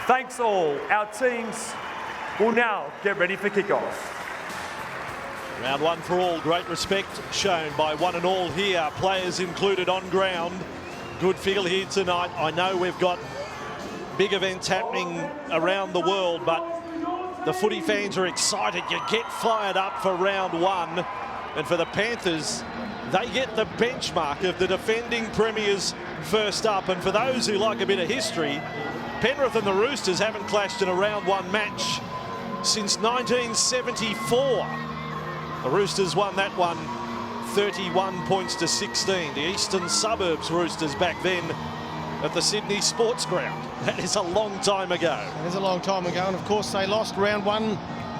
Thanks all. Our teams will now get ready for kickoff. Round one for all. Great respect shown by one and all here. Players included on ground. Good feel here tonight. I know we've got big events happening around the world, but the footy fans are excited. You get fired up for round one. And for the Panthers, they get the benchmark of the defending premiers first up. And for those who like a bit of history, Penrith and the Roosters haven't clashed in a round one match since 1974. The Roosters won that one 31 points to 16. The Eastern Suburbs Roosters back then at the Sydney Sports Ground. That is a long time ago. It is a long time ago, and of course they lost round one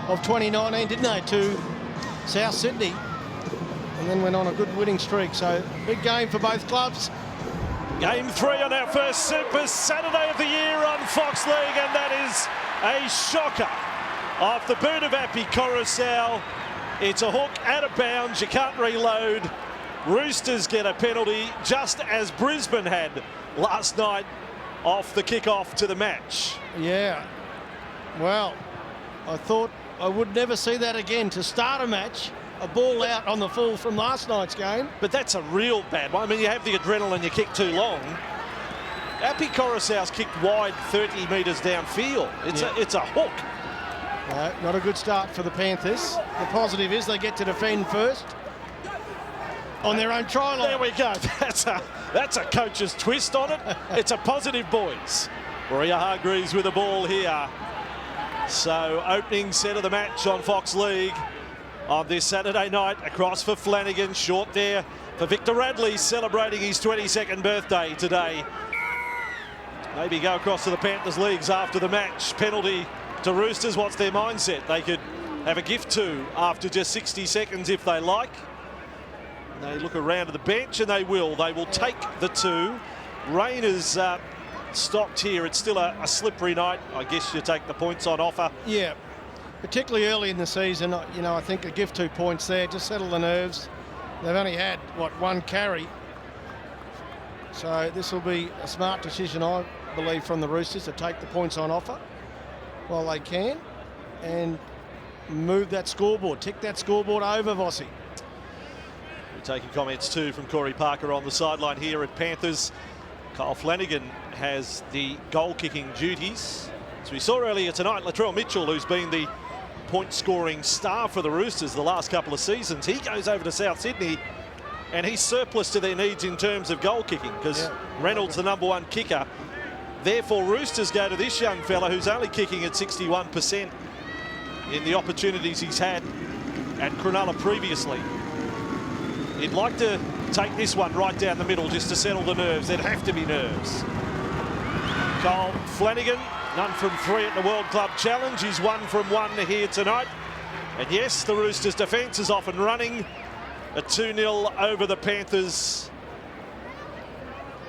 of 2019, didn't they, to South Sydney, and then went on a good winning streak. So big game for both clubs. Game 3 on our first Super Saturday of the year on Fox League, and that is a shocker off the boot of Api Coruscant. It's a hook out of bounds. You can't reload. Roosters get a penalty, just as Brisbane had last night off the kick-off to the match. Yeah. Well, I thought I would never see that again. To start a match, a ball out on the full from last night's game. But that's a real bad one. I mean, you have the adrenaline, you kick too long. Api Coruscant's kicked wide 30 metres downfield. It's a hook. No, not a good start for the Panthers. The positive is they get to defend first on their own try line. There we go. That's a coach's twist on it. It's a positive, boys. Maria Hargreaves with the ball here. So opening set of the match on Fox League on this Saturday night. Across for Flanagan, short there for Victor Radley, celebrating his 22nd birthday today. Maybe go across to the Panthers leagues after the match. Penalty to Roosters. What's their mindset? They could have a gift to after just 60 seconds if they like. And they look around at the bench, and they will. They will take the two. Rain is stopped here. It's still a slippery night. I guess you take the points on offer. Yeah, particularly early in the season. You know, I think a gift 2 points there, just settle the nerves. They've only had, what, one carry. So this will be a smart decision, I believe, from the Roosters to take the points on offer while they can and move that scoreboard, tick that scoreboard over, Vossi. We're taking comments too from Corey Parker on the sideline here at Panthers. Kyle Flanagan has the goal kicking duties. As we saw earlier tonight, Latrell Mitchell, who's been the point scoring star for the Roosters the last couple of seasons, he goes over to South Sydney and he's surplus to their needs in terms of goal kicking because Reynolds the #1 kicker. Therefore, Roosters go to this young fella who's only kicking at 61% in the opportunities he's had at Cronulla previously. He'd like to take this one right down the middle just to settle the nerves. There'd have to be nerves. Kyle Flanagan, none from 3 at the World Club Challenge. He's 1 from 1 here tonight. And yes, the Roosters' defence is off and running. A 2-0 over the Panthers.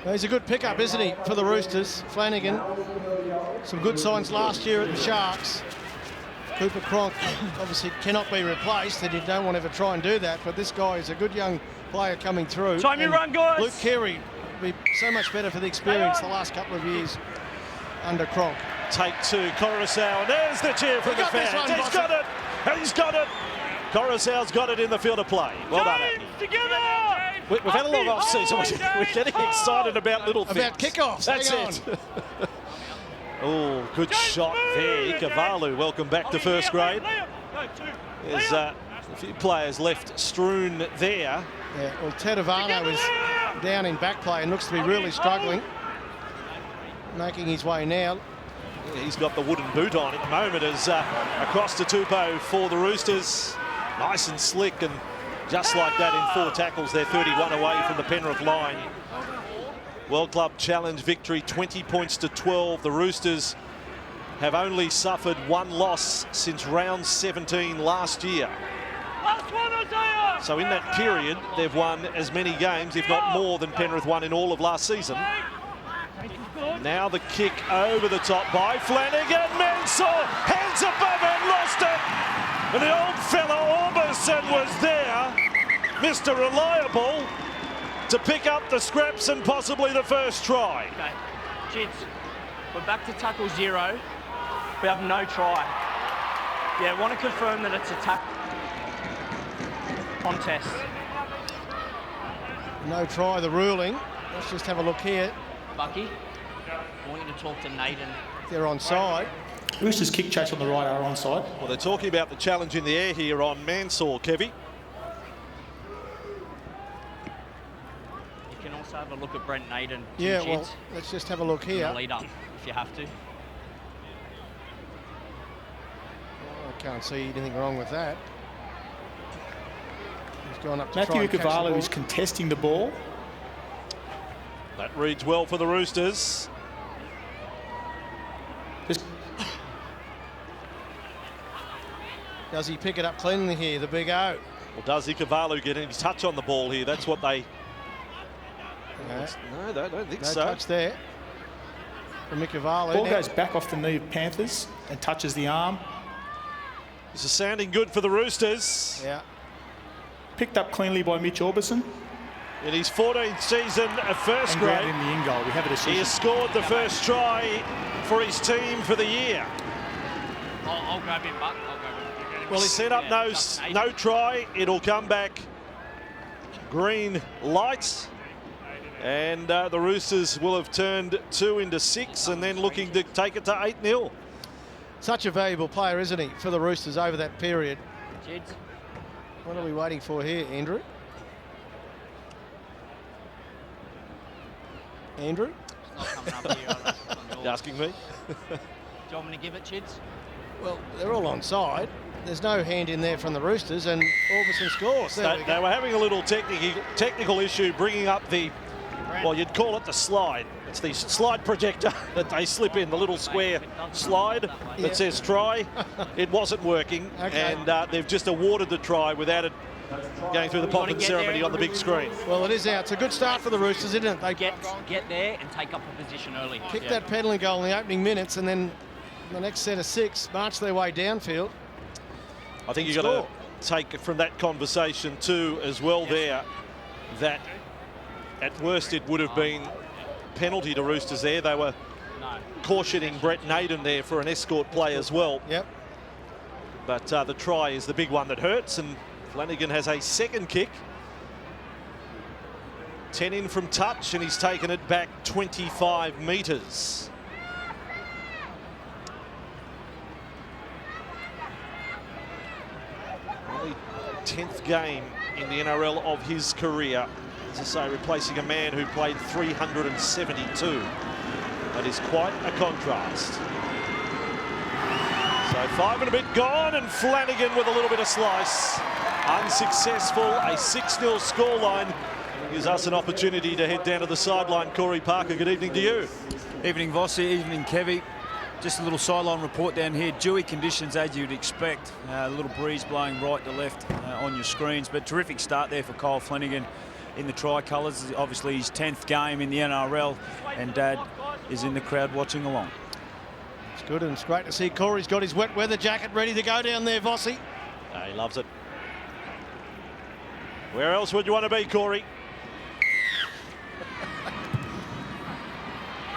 He's a good pickup, isn't he, for the Roosters, Flanagan. Some good signs last year at the Sharks. Cooper Cronk obviously cannot be replaced, and you don't want to ever try and do that, but this guy is a good young player coming through. Time you run, guys. Luke Keary will be so much better for the experience the last couple of years under Cronk. Take 2, Coruscant, and there's the cheer from the fans. He's got it! He's got it! Coruscant's got it in the field of play. Well done, Andy. Together! We've had a lot of off-season. We're getting excited about little things. About kickoffs. That's it. Oh, good shot there. Ikavalu, welcome back to first grade. There's a few players left strewn there. Yeah, well, Tedovano is down in back play and looks to be really struggling. Making his way now. Yeah, he's got the wooden boot on at the moment as across to Tupou for the Roosters. Nice and slick, and just like that in 4 tackles, they're 31 away from the Penrith line. World Club Challenge victory, 20 points to 12. The Roosters have only suffered 1 loss since round 17 last year. So in that period, they've won as many games, if not more, than Penrith won in all of last season. Now the kick over the top by Flanagan. Mensah, hands above and lost it. And the old fella Orbison was there, Mr. Reliable, to pick up the scraps and possibly the first try. We're back to tackle 0. We have no try. Yeah, want to confirm that it's a tackle contest. No try, the ruling. Let's just have a look here. Bucky, I want you to talk to Naden. They're onside. Roosters kick chase on the right are onside. Well, they're talking about the challenge in the air here on Mansour, Kevy. You can also have a look at Brent Naden. Yeah, well, let's just have a look here. Lead up if you have to. I can't see anything wrong with that. He's gone up to Matthew try and catch the Ikuvalu ball. is contesting the ball. That reads well for the Roosters. Does he pick it up cleanly here, the big O? Well, does Ikuvalu get any touch on the ball here? That's what they... No, No, they don't think no so. touch there from Ikuvalu. Ball goes back off the knee of Panthers and touches the arm. This is sounding good for the Roosters. Yeah. Picked up cleanly by Mitch Orbison. In his 14th season of first And grade, ground in the in goal. We have a he decision. has scored the first try for his team for the year. I'll grab him, Buck. I'll grab him. Well, he set up no try. It'll come back green light. And the Roosters will have turned 2 into 6 and then looking to take it to 8-0. Such a valuable player, isn't he, for the Roosters over that period. Jids. What are we waiting for here, Andrew? Andrew? It's not coming up here. On You asking me? Do you want me to give it, Chids? Well, they're all onside. There's no hand in there from the Roosters, and Orbison scores. There we They go. were having a little technical issue bringing up the, well, you'd call it the slide. It's the slide projector that they slip in, the little square slide Yeah. that says try. It wasn't working, Okay. and they've just awarded the try without it going through the gotta popping get ceremony there. on the big screen. Well, it is out. It's a good start for the Roosters, isn't it? They Get there and take up a position early. kicked that penalty goal in the opening minutes, and then the next set of 6 marched their way downfield. I think you've got to take from that conversation too as well there that at worst it would have been penalty to Roosters there. They were cautioning Brett Naden there for an escort play as well. Yep. But the try is the big one that hurts, and Flanagan has a second kick. 10 in from touch, and he's taken it back 25 metres. Only 10th game in the NRL of his career. As I say, replacing a man who played 372. That is quite a contrast. So 5 and a bit gone, and Flanagan with a little bit of slice. Unsuccessful, a 6-0 scoreline. Gives us an opportunity to head down to the sideline. Corey Parker, good evening to you. Evening, Vossi. Evening, Kevy. Just a little sideline report down here. Dewy conditions as you'd expect. A little breeze blowing right to left on your screens. But terrific start there for Kyle Flanagan in the tricolours. Obviously his 10th game in the NRL, and Dad is in the crowd watching along. It's good, and it's great to see Corey's got his wet weather jacket ready to go down there, Vossi. He loves it. Where else would you want to be, Corey?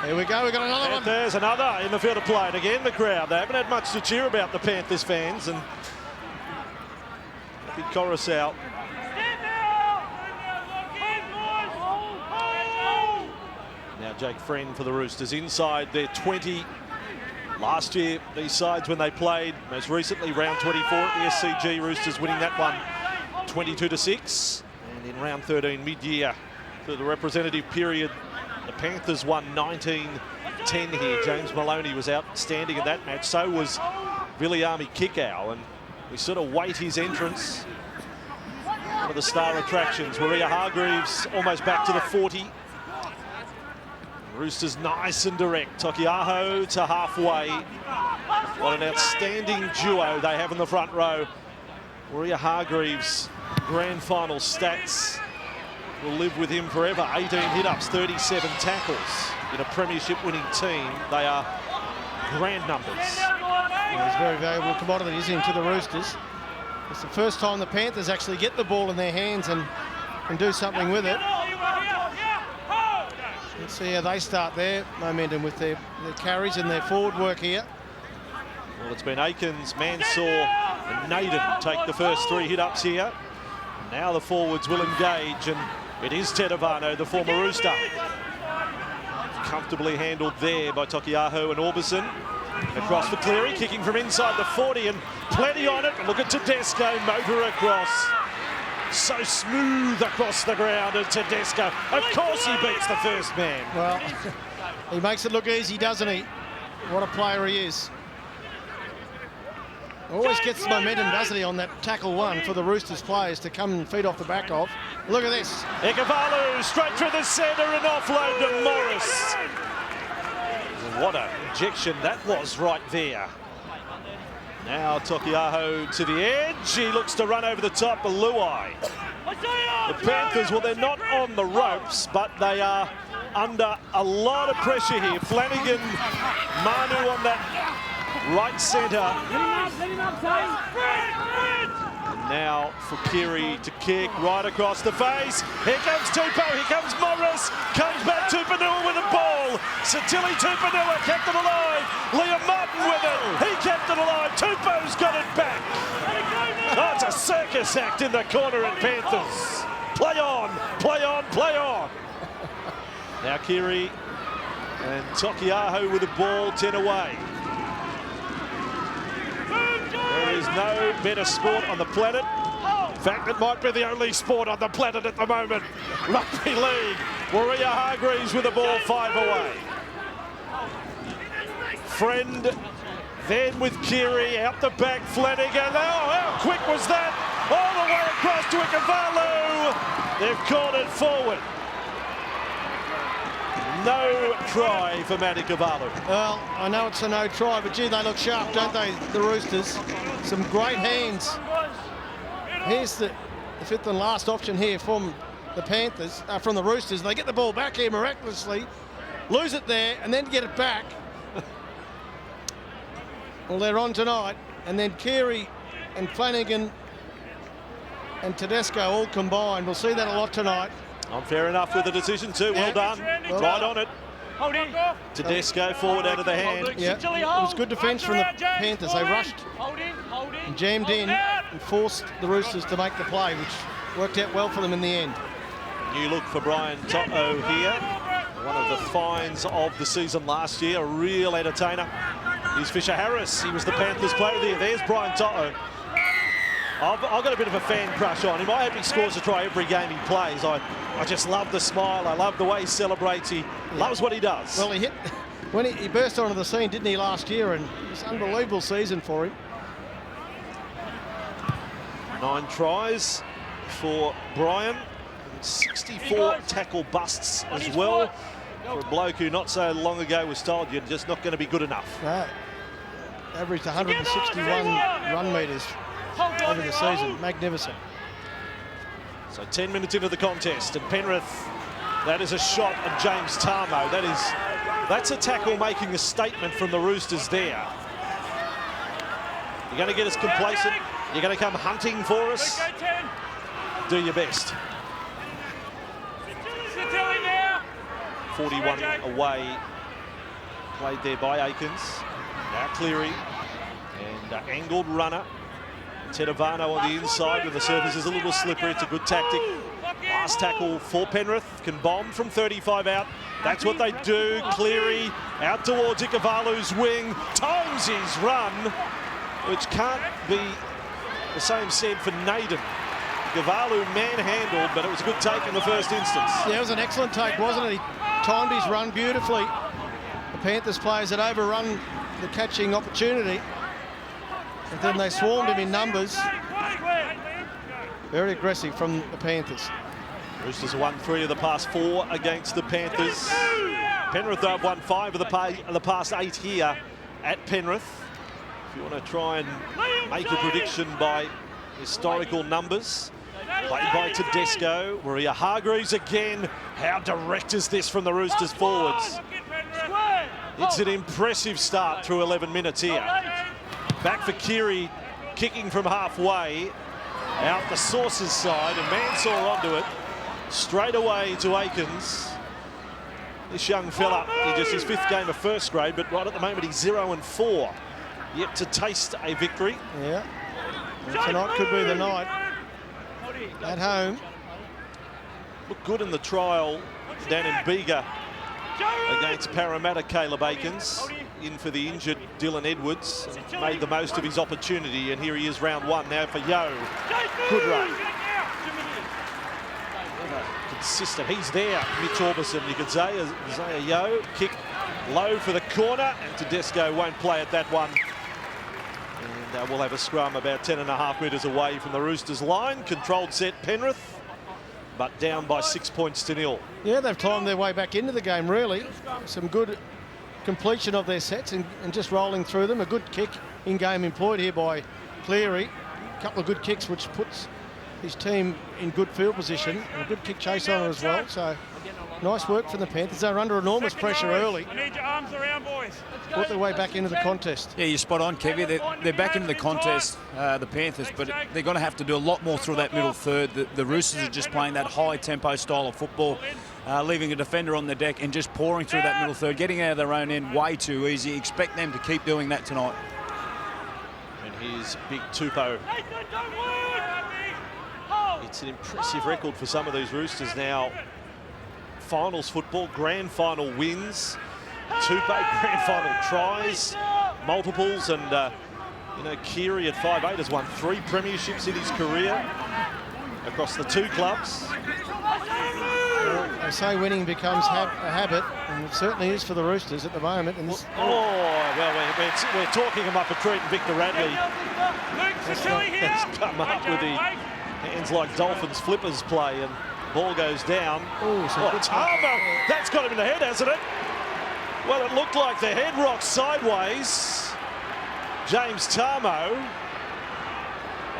Here we go, we've got another one. There's another in the field of play. And again, the crowd, they haven't had much to cheer about, the Panthers fans, and a big chorus out. Now Jake Friend for the Roosters inside their 20. Last year, these sides when they played, most recently round 24 at the SCG, Roosters winning that one 22-6. And in round 13 mid-year through the representative period, the Panthers won 19-10 here. James Maloney was outstanding in that match. So was Viliami Kikau, and we sort of wait his entrance. One of the star attractions. Maria Hargreaves almost back to the 40. Roosters nice and direct. Tokiaho to halfway. What an outstanding duo they have in the front row. Maria Hargreaves' grand final stats will live with him forever. 18 hit-ups, 37 tackles. In a premiership winning team, they are grand numbers. Yeah, he's a very valuable commodity, isn't he, to the Roosters. It's the first time the Panthers actually get the ball in their hands and can do something with it. Let's see how they start their momentum with their carries and their forward work here. Well, it's been Aikens, Mansour and Naden take the first 3 hit-ups here. Now the forwards will engage, and it is Tedavano, the former Rooster. Comfortably handled there by Tokiaho and Orbison. Across for Cleary, kicking from inside the 40 and plenty on it. Look at Tedesco, motor across. So smooth across the ground, and Tedesco, of course he beats the first man. Well, he makes it look easy, doesn't he? What a player he is. Always gets the momentum, doesn't he, on that tackle one for the Roosters players to come and feed off the back of. Look at this. Ekavalu straight through the centre and offload to Morris. What a injection that was right there. Now Tokiaho to the edge. He looks to run over the top of Luai. The Panthers, well, they're not on the ropes, but they are under a lot of pressure here. Flanagan, Manu on that right centre. And now for Keary to kick right across the face. Here comes Tupou, here comes Morris. Comes back Tupanua with the ball. Satili Tupanua kept it alive. Liam Martin with it. He kept it alive. Tupou's got it back. Oh, it's a circus act in the corner at Panthers. Play on, play on, play on. Now Keary and Tokiaho with the ball, 10 away. There is no better sport on the planet. In fact, it might be the only sport on the planet at the moment. Rugby League. Waria Hargreaves with the ball, 5 away. Friend, then with Keary, out the back, Flanagan. Oh, how quick was that? All the way across to Ikavalu. They've called it forward. No try for Matty Ikavalu. Well, I know it's a no try, but gee, they look sharp, don't they, the Roosters? Some great hands. Here's the fifth and last option here from the Panthers, from the Roosters. They get the ball back here miraculously, lose it there, and then get it back. Well, they're on tonight, and then Keary and Flanagan and Tedesco all combined. We'll see that a lot tonight. Fair enough with the decision too. Well done. Right on it. Tedesco forward out of the hand. Yeah, it was good defence from the Panthers. They rushed and jammed in and forced the Roosters to make the play, which worked out well for them in the end. New look for Brian To'o here. One of the finds of the season last year. A real entertainer. Here's Fisher Harris. He was the Panthers player of the year. There's Brian To'o. I've got a bit of a fan crush on him. I hope he scores a try every game he plays. I just love the smile. I love the way he celebrates. He loves what he does. Well, he hit when he burst onto the scene, didn't he, last year? And it was an unbelievable season for him. 9 tries for Brian. 64 tackle busts as well. For a bloke who not so long ago was told you're just not going to be good enough. No. Averaged 161 run metres over the season. Magnificent. So 10 minutes into the contest, and Penrith, that is a shot at James Tarmo. That's a tackle making a statement from the Roosters there. You're going to get us complacent. You're going to come hunting for us. Do your best. 41 away, played there by Aikens. Now Cleary, and angled runner. Tedavano on the inside when the surface is a little slippery. It's a good tactic. Last tackle for Penrith. Can bomb from 35 out. That's what they do. Cleary out towards Ikavalu's wing. Times his run, which can't be the same said for Naden. Ikavalu manhandled, but it was a good take in the first instance. Yeah, it was an excellent take, wasn't it? He timed his run beautifully. The Panthers players had overrun the catching opportunity. And then they swarmed him in numbers. Very aggressive from the Panthers. Roosters have won 3 of the past 4 against the Panthers. Penrith have won 5 of the past 8 here at Penrith. If you want to try and make a prediction by historical numbers. Played by Tedesco. Waria Hargreaves again. How direct is this from the Roosters forwards? It's an impressive start through 11 minutes here. Back for Keary, kicking from halfway, out the Sources side, and Mansour onto it, straight away to Aikens. This young fella, just his 5th game of first grade, but right at the moment he's 0-4. Yet to taste a victory. Yeah. And tonight could be the night. At home. Looked good in the trial down in Bega against Parramatta. Caleb Aikens in for the injured Dylan Edwards. Made the most of his opportunity, and here he is round 1 now for Yo. Good run. Consistent. He's there, Mitch Orbison, you could say. Isaiah Yo, kick low for the corner, and Tedesco won't play at that one. And we'll have a scrum about 10.5 metres away from the Roosters line. Controlled set Penrith, but down by 6 points to 0. Yeah, they've climbed their way back into the game, really. Some good completion of their sets and just rolling through them. A good kick in game employed here by Cleary. A couple of good kicks which puts his team in good field position. And a good kick chase on it as well. So nice work from the Panthers. They're under enormous pressure early. Need your arms around, boys. Put their way back into the contest. Yeah, you're spot on, Kevy. They're back into the contest, the Panthers, but they're going to have to do a lot more through that middle third. The Roosters are just playing that high-tempo style of football, leaving a defender on the deck and just pouring through that middle third, getting out of their own end way too easy. Expect them to keep doing that tonight. And here's Big Tupou. It's an impressive record for some of these Roosters now. Finals football, grand final wins, Tupou grand final tries, multiples, and you know, Keary at 5'8" has won 3 premierships in his career across the 2 clubs. Well, they say winning becomes a habit, and it certainly is for the Roosters at the moment. And this, Well, we're talking him up a treat, and Victor Radley has come up with the hands like Dolphins flippers play, and ball goes down. Tamo, that's got him in the head, hasn't it? Well, it looked like the head rocked sideways. James Tamo.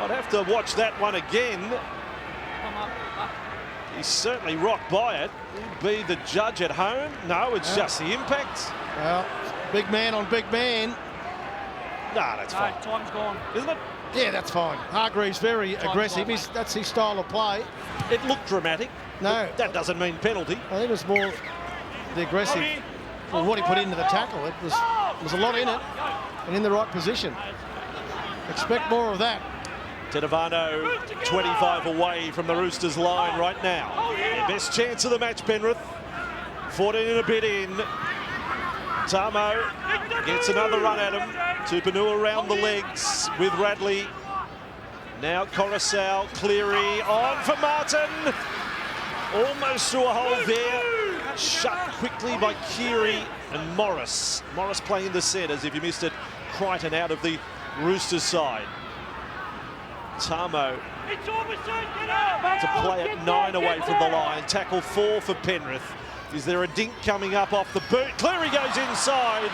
I'd have to watch that one again. He's certainly rocked by it. He'll be the judge at home. No, it's just the impact. well, big man on big man. Nah, that's fine. Time's gone. Isn't it? Yeah, that's fine. Hargreaves very aggressive. That's his style of play. It looked dramatic. No. But that doesn't mean penalty. I think it was more the aggressive, well, what he put into the tackle. It was a lot in it and in the right position. Expect more of that. Tedavano 25 away from the Roosters line right now. Their best chance of the match, Penrith. 14 and a bit in. Tamo gets another run at him. Tupanua around the legs with Radley. Now Coruscant, Cleary on for Martin. Almost through a hole there. Shut quickly by Keary and Morris. Morris playing the set, as if you missed it. Crichton out of the Roosters side. Tamo to play at 9 away from the line. Tackle 4 for Penrith. Is there a dink coming up off the boot? Cleary goes inside.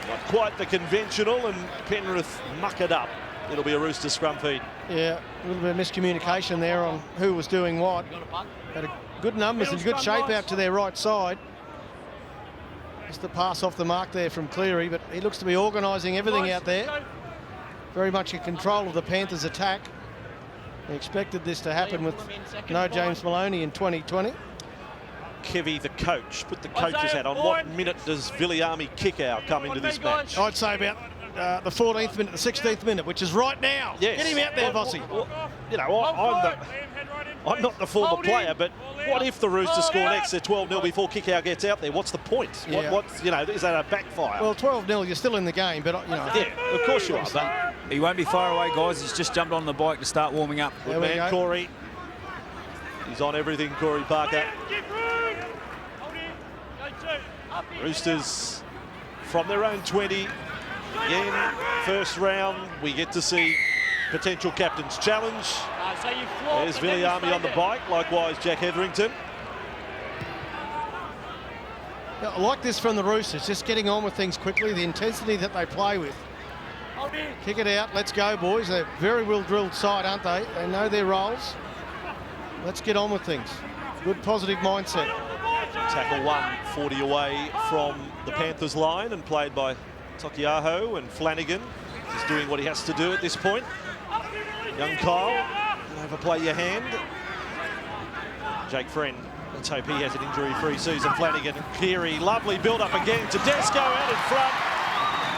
Not quite the conventional, and Penrith muck it up. It'll be a Rooster scrum feed. Yeah, a little bit of miscommunication there on who was doing what. Had good numbers and good shape out to their right side. Just the pass off the mark there from Cleary, but he looks to be organising everything out there. Very much in control of the Panthers' attack. They expected this to happen with no James Maloney in 2020. Kevy, the coach, put the coach's hat on. What minute does Viliami kick out come into this match? I'd say about the 14th minute, the 16th minute, which is right now. Yes. Get him out there, Vossi. You know, I'm not the former player, but what if the Roosters score next to 12-0 before kick-out gets out there? What's the point? Yeah. What's, you know, is that a backfire? Well, 12-0, you're still in the game, but, you know. Yeah, of course you are. But He won't be far away, guys. He's just jumped on the bike to start warming up. There we man, go. Corey. He's on everything, Corey Parker. Roosters from their own 20. Again, first round, we get to see potential captain's challenge. There's Viliami on the bike, likewise Jack Hetherington. Yeah, I like this from the Roosters, just getting on with things quickly, the intensity that they play with. Kick it out, let's go, boys. They're a very well-drilled side, aren't they? They know their roles. Let's get on with things. Good, positive mindset. Tackle 1, 40 away from the Panthers line and played by Tokiaho, and Flanagan is doing what he has to do at this point. Young Kyle, overplay your hand. Jake Friend Let's hope he has an injury-free season. Flanagan and Keary, lovely build-up again. Tedesco out in front.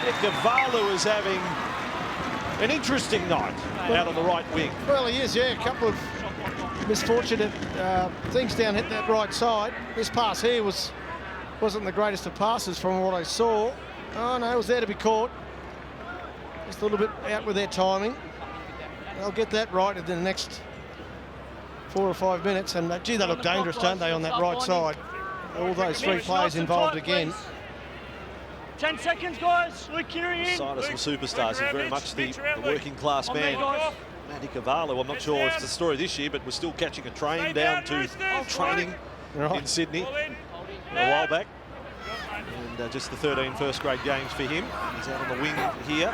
Ikavalu is having an interesting night out on the right wing. Well, he is, yeah. A couple of misfortunate things down hit that right side. This pass here wasn't the greatest of passes from what I saw. Oh, no, it was there to be caught. Just a little bit out with their timing. They'll get that right in the next 4 or 5 minutes. And, gee, they look dangerous, don't they, on that right side? All those 3 players involved again. 10 seconds, guys. Luke Keary in. Side of some superstars. He's very much the working class man. Matt Ikavalu, I'm not sure if it's the story this year, but was still catching a train down to training in Sydney a while back. And just the 13 first-grade games for him. He's out on the wing here.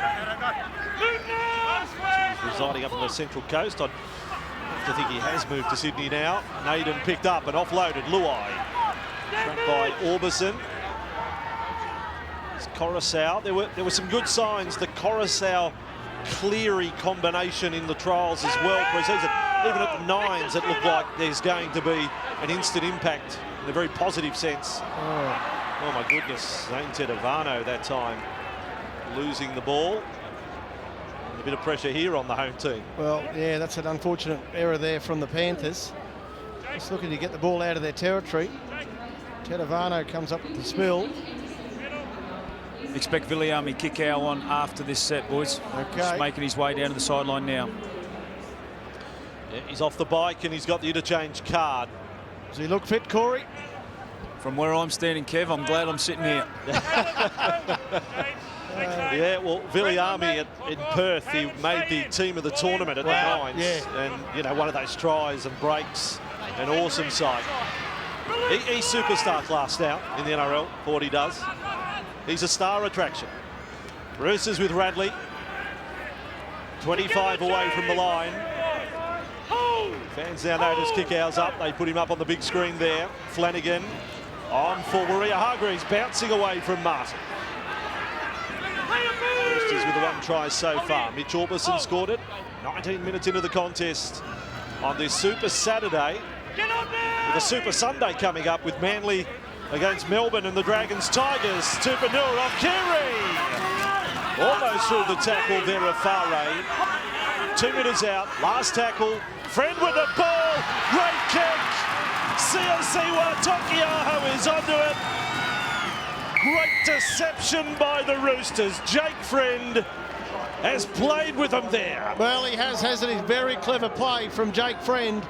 He's residing up on the Central Coast. I'd have to think he has moved to Sydney now. Naden picked up and offloaded. Luai. Trapped by Orbison. It's Coruscant. There were some good signs. The Coruscant-Cleary combination in the trials as well pre-season. Even at the nines, it looked like there's going to be an instant impact in a very positive sense. Oh my goodness, Zane Tedavano that time losing the ball. And a bit of pressure here on the home team. Well, yeah, that's an unfortunate error there from the Panthers. Just looking to get the ball out of their territory. Tedavano comes up with the spill. Expect Viliami Kikau on after this set, boys. Okay. Just making his way down to the sideline now. Yeah, he's off the bike and he's got the interchange card. Does he look fit, Corey? From where I'm standing, Kev, I'm glad I'm sitting here. Yeah, well, Viliami in Perth, he made the team of the tournament at the nines. Yeah. And, you know, one of those tries and breaks, an awesome sight. He's superstar class now in the NRL for what he does. He's a star attraction. Roosters with Radley. 25 away from the line. Fans now notice Kikau's up. They put him up on the big screen there. Flanagan on for Maria Hargreaves, bouncing away from Martin. Roosters with the 1 try so far. Mitch Orbison scored it 19 minutes into the contest on this Super Saturday. With a Super Sunday coming up with Manly against Melbourne and the Dragons Tigers. Tupanua off Keary. Almost through the tackle there of Farray. 2 minutes out, last tackle. Friend with the ball, great kick. Siosiwa Tokiaho is onto it. Great deception by the Roosters. Jake Friend has played with them there. Well, he has, hasn't he? Very clever play from Jake Friend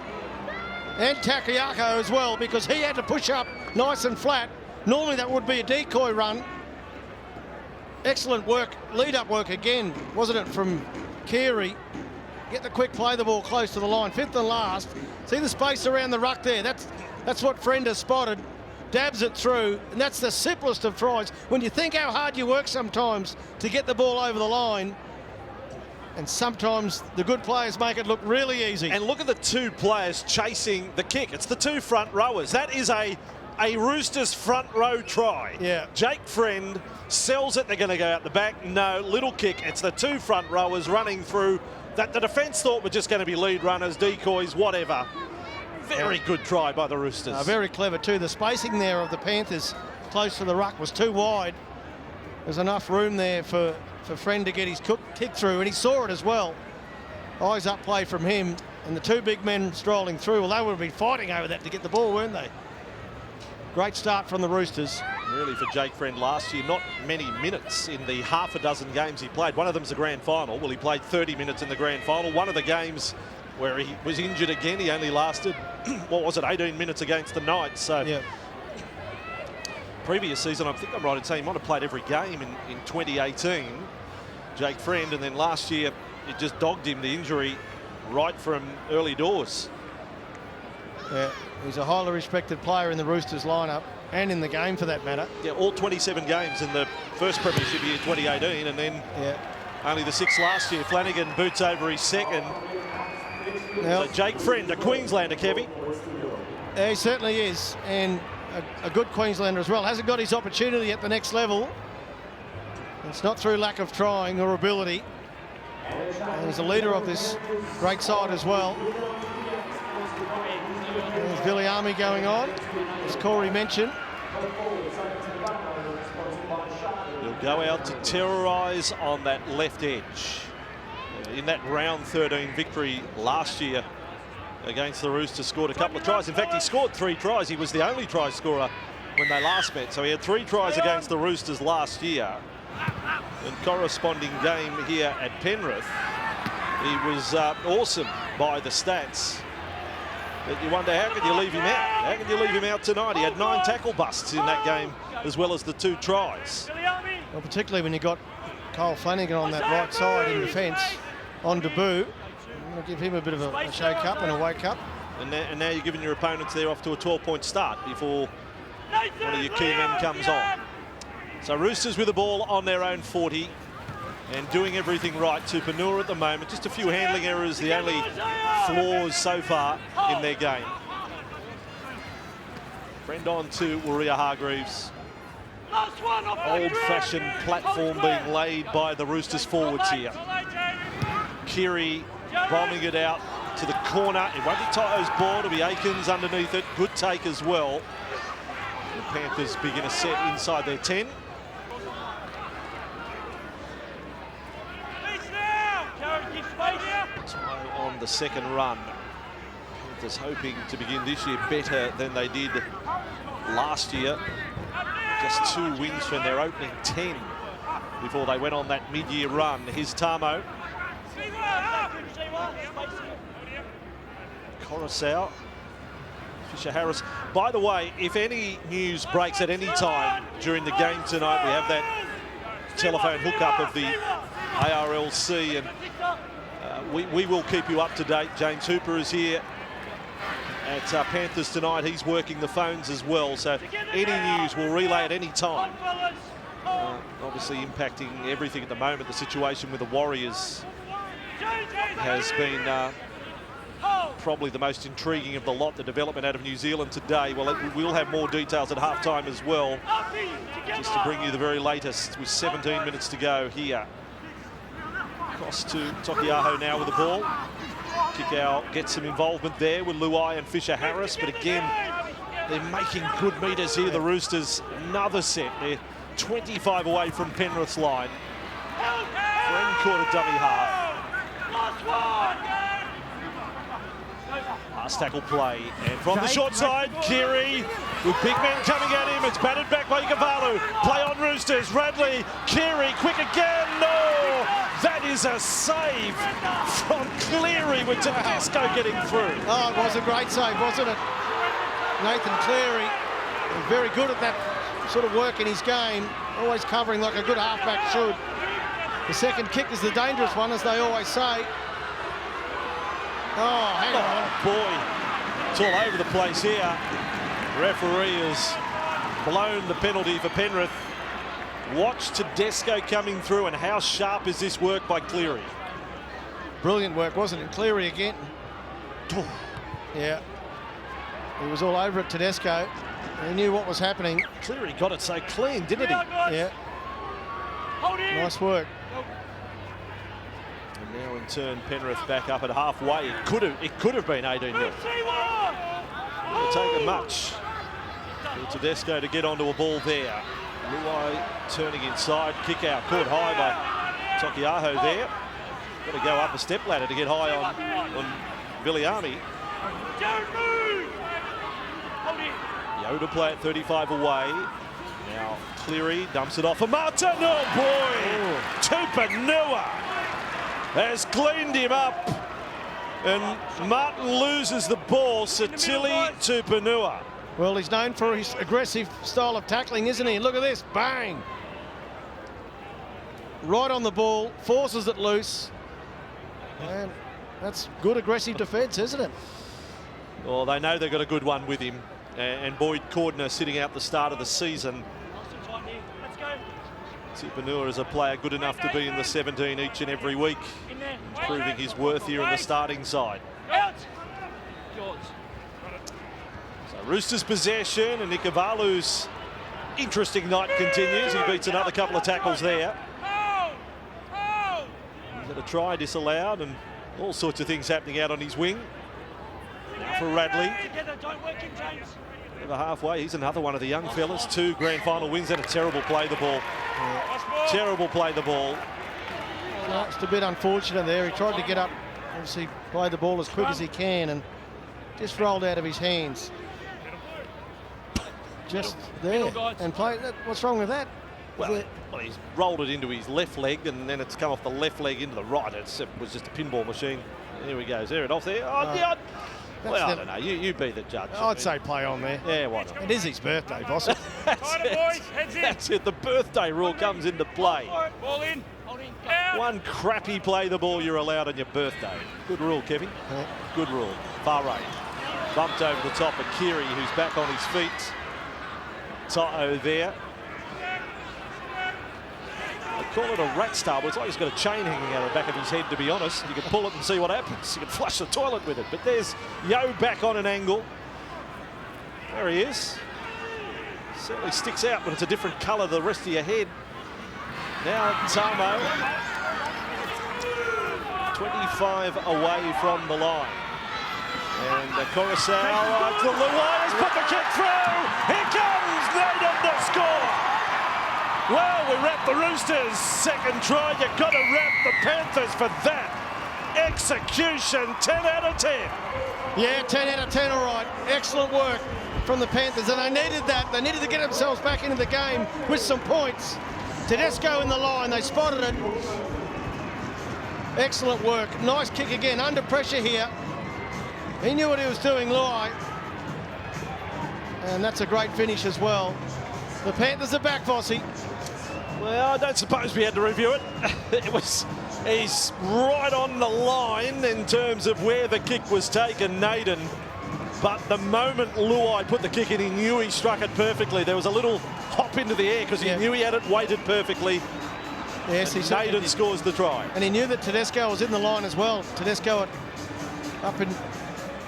and Takiako as well, because he had to push up nice and flat. Normally that would be a decoy run. Excellent work, lead-up work again, wasn't it, from Keary? Get the quick play the ball close to the line. 5th and last. See the space around the ruck there? That's what Friend has spotted. Dabs it through, and that's the simplest of tries. When you think how hard you work sometimes to get the ball over the line, and sometimes the good players make it look really easy. And look at the 2 players chasing the kick. It's the 2 front rowers. That is a Roosters front row try. Yeah. Jake Friend sells it. They're going to go out the back. No, little kick. It's the 2 front rowers running through. That the defence thought were just going to be lead runners, decoys, whatever. Very good try by the Roosters. Very clever too. The spacing there of the Panthers close to the ruck was too wide. There's enough room there for Friend to get his kick through, and he saw it as well. Eyes up play from him, and the 2 big men strolling through. Well, they would have been fighting over that to get the ball, weren't they? Great start from the Roosters. Really for Jake Friend last year, not many minutes in the half a dozen games he played. One of them's the grand final. Well, he played 30 minutes in the grand final. One of the games where he was injured again, he only lasted, what was it, 18 minutes against the Knights. So yeah. Previous season, I think I'm right in saying he might have played every game in 2018, Jake Friend, and then last year it just dogged him, the injury, right from early doors. Yeah, he's a highly respected player in the Roosters lineup, and in the game for that matter. Yeah, all 27 games in the first premiership year, 2018, and then only the 6 last year. Flanagan boots over his second. So Jake Friend, a Queenslander, Kevy. Yeah, he certainly is, and a good Queenslander as well. Hasn't got his opportunity at the next level. It's not through lack of trying or ability. And he's a leader of this great side as well. There's Viliami going on, as Corey mentioned. He'll go out to terrorise on that left edge. In that round 13 victory last year against the Roosters, scored a couple of tries. In fact, he scored 3 tries. He was the only try scorer when they last met. So he had 3 tries against the Roosters last year. And corresponding game here at Penrith, he was awesome by the stats. But you wonder, how can you leave him out? How can you leave him out tonight? He had 9 tackle busts in that game, as well as the 2 tries. Well, particularly when you got Kyle Flanagan on that right side in defence on debut. I'm going to give him a bit of a shake-up and a wake-up. And now you're giving your opponents there off to a 12-point start before one of your key men comes on. So Roosters with the ball on their own 40 and doing everything right. Tupanua at the moment. Just a few handling errors, the only flaws so far in their game. Friend on to Waria Hargreaves. Old-fashioned platform being laid by the Roosters forwards here. Kiri bombing it out to the corner. It won't be Toto's ball, it'll be Aikens underneath it. Good take as well. The Panthers begin a set inside their 10. Tie on the second run. Panthers hoping to begin this year better than they did last year. Just 2 wins from their opening 10 before they went on that mid-year run. Here's Tamo. Coruscant. Fisher Harris. By the way, if any news breaks at any time during the game tonight, we have that telephone hookup of the ARLC, and we will keep you up to date. James Hooper is here at Panthers tonight. He's working the phones as well, so any news we'll relay at any time. Obviously impacting everything at the moment. The situation with the Warriors has been probably the most intriguing of the lot, the development out of New Zealand today. Well, we'll have more details at halftime as well, just to bring you the very latest with 17 minutes to go here. Cross to Tokiaho now with the ball. Kikau gets some involvement there with Luai and Fisher Harris, but again, they're making good meters here, the Roosters. Another set. They're 25 away from Penrith's line. Friend caught a dummy half. Last tackle play, and from the short side, Kiri with big men coming at him. It's batted back by Ikavalu. Play on Roosters. Radley, Kiri, quick again. No, that is a save from Cleary with Tedesco getting through. Oh, it was a great save, wasn't it? Nathan Cleary, very good at that sort of work in his game, always covering like a good halfback should. The second kick is the dangerous one, as they always say. Oh, hang on. Boy, it's all over the place here. Referee has blown the penalty for Penrith. Watch Tedesco coming through, and how sharp is this work by Cleary? Brilliant work, wasn't it? Cleary again. Yeah. He was all over it, Tedesco. He knew what was happening. Cleary got it so clean, didn't he? Yeah. Nice work. And now in turn, Penrith back up at halfway. It could have been 18-0. It would have taken much for Tedesco to get onto a ball there. Luai turning inside, kick out, caught high by Tokiaho there. Got to go up a step ladder to get high on Viliami. Yoda play at 35 away. Now Cleary dumps it off for Martin. Oh boy! Tupanua has cleaned him up. And Martin loses the ball. Satili Tupanua. Well, he's known for his aggressive style of tackling, isn't he? Look at this, bang! Right on the ball, forces it loose. And that's good aggressive defence, isn't it? Well, they know they've got a good one with him. And Boyd Cordner sitting out the start of the season. Tupanua is a player good enough to be in the 17 each and every week. He's proving his worth here in the starting side. So Roosters possession, and Ikavalu's interesting night continues. He beats another couple of tackles there. He's got a try disallowed, and all sorts of things happening out on his wing. Now for Radley. Together, don't work him, James. Over halfway, he's another one of the young fellas. 2 grand final wins and a terrible play the ball. Terrible play the ball. No, it's a bit unfortunate there. He tried to get up, obviously play the ball as quick as he can, and just rolled out of his hands. Just there. And play. What's wrong with that? Well, he's rolled it into his left leg, and then it's come off the left leg into the right. It was just a pinball machine. Here we go. There it off there. Oh, yeah. Well, I don't know. You be the judge. I'd say play on there. Yeah, why not? It is his birthday, boss. That's it. The birthday rule comes into play. Ball in. One crappy play the ball you're allowed on your birthday. Good rule, Kevin. Yeah. Good rule. Far right. Bumped over the top of Kiri, who's back on his feet. Toto there. They call it a rat star, but it's like he's got a chain hanging out of the back of his head, to be honest. You can pull it and see what happens. You can flush the toilet with it. But there's Yo back on an angle. There he is. Certainly sticks out when it's a different colour to the rest of your head. Now Tamo, 25 away from the line. And Coruscant to Luai has put the kick through. Here comes Naden to score. Well, we wrap the Roosters. Second try. You've got to wrap the Panthers for that. Execution, 10 out of 10. Yeah, 10 out of 10, all right. Excellent work from the Panthers, and they needed that. They needed to get themselves back into the game with some points. Tedesco in the line, they spotted it. Excellent work. Nice kick again, under pressure here. He knew what he was doing, Luai. And that's a great finish as well. The Panthers are back, Vossi. Well, I don't suppose we had to review it. He's right on the line in terms of where the kick was taken, Naden. But the moment Luai put the kick in, he knew he struck it perfectly. There was a little hop into the air because he knew he had it weighted perfectly. Yes, he Naden scores the try. And he knew that Tedesco was in the line as well. Tedesco up in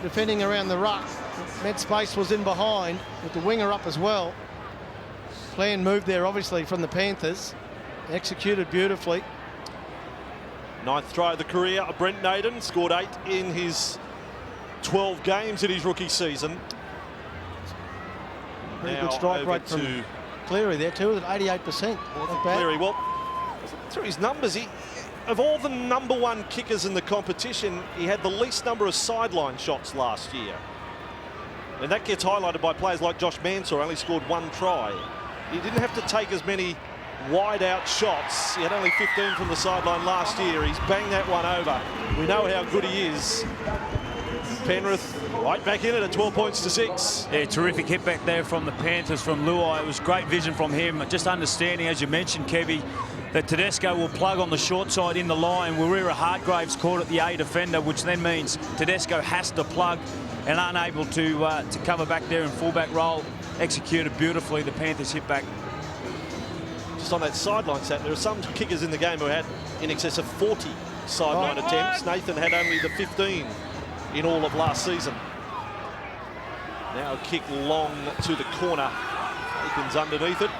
defending around the ruck. Med Space was in behind with the winger up as well. Plan moved there, obviously, from the Panthers. Executed beautifully. 9th try of the career of Brent Naden. Scored 8 in his 12 games in his rookie season. Pretty now good strike rate to from Cleary there too, at 88%. Not bad. Cleary, well, through his numbers, of all the #1 kickers in the competition, he had the least number of sideline shots last year. And that gets highlighted by players like Josh Mansour, only scored 1 try. He didn't have to take as many wide-out shots. He had only 15 from the sideline last year. He's banged that one over. We know how good he is. Penrith right back in it at 12 points to 6. Yeah, terrific hit back there from the Panthers, from Luai. It was great vision from him. Just understanding, as you mentioned, Kevy, that Tedesco will plug on the short side in the line. Warira Hargraves caught at the A defender, which then means Tedesco has to plug and unable to cover back there in fullback role. Executed beautifully. The Panthers hit back. Just on that sideline set, there are some kickers in the game who had in excess of 40 sideline attempts. Nathan had only the 15 in all of last season. Now a kick long to the corner. Aiken's underneath it.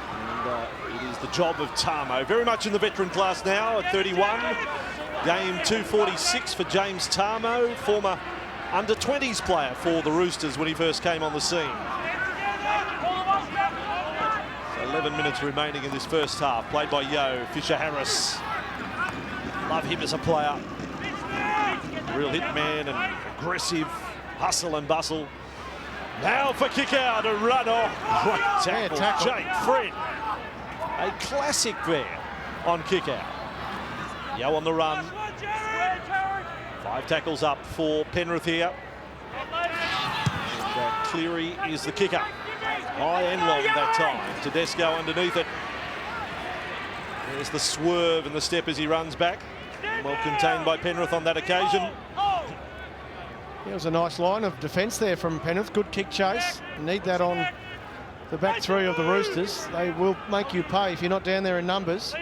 And it is the job of Tamo. Very much in the veteran class now at 31. Game 246 for James Tamo, former under-20s player for the Roosters when he first came on the scene. 11 minutes remaining in this first half. Played by Yo, Fisher-Harris. Love him as a player. Real hitman and aggressive, hustle and bustle. Now for kick out, a run off. Great tackle, Jake Fred. A classic there on kick out. Yo on the run. 5 tackles up for Penrith here. And Cleary is the kicker. High and long that time. Tedesco underneath it. There's the swerve and the step as he runs back. Well contained by Penrith on that occasion. It was a nice line of defence there from Penrith. Good kick chase. You need that on the back 3 of the Roosters. They will make you pay if you're not down there in numbers.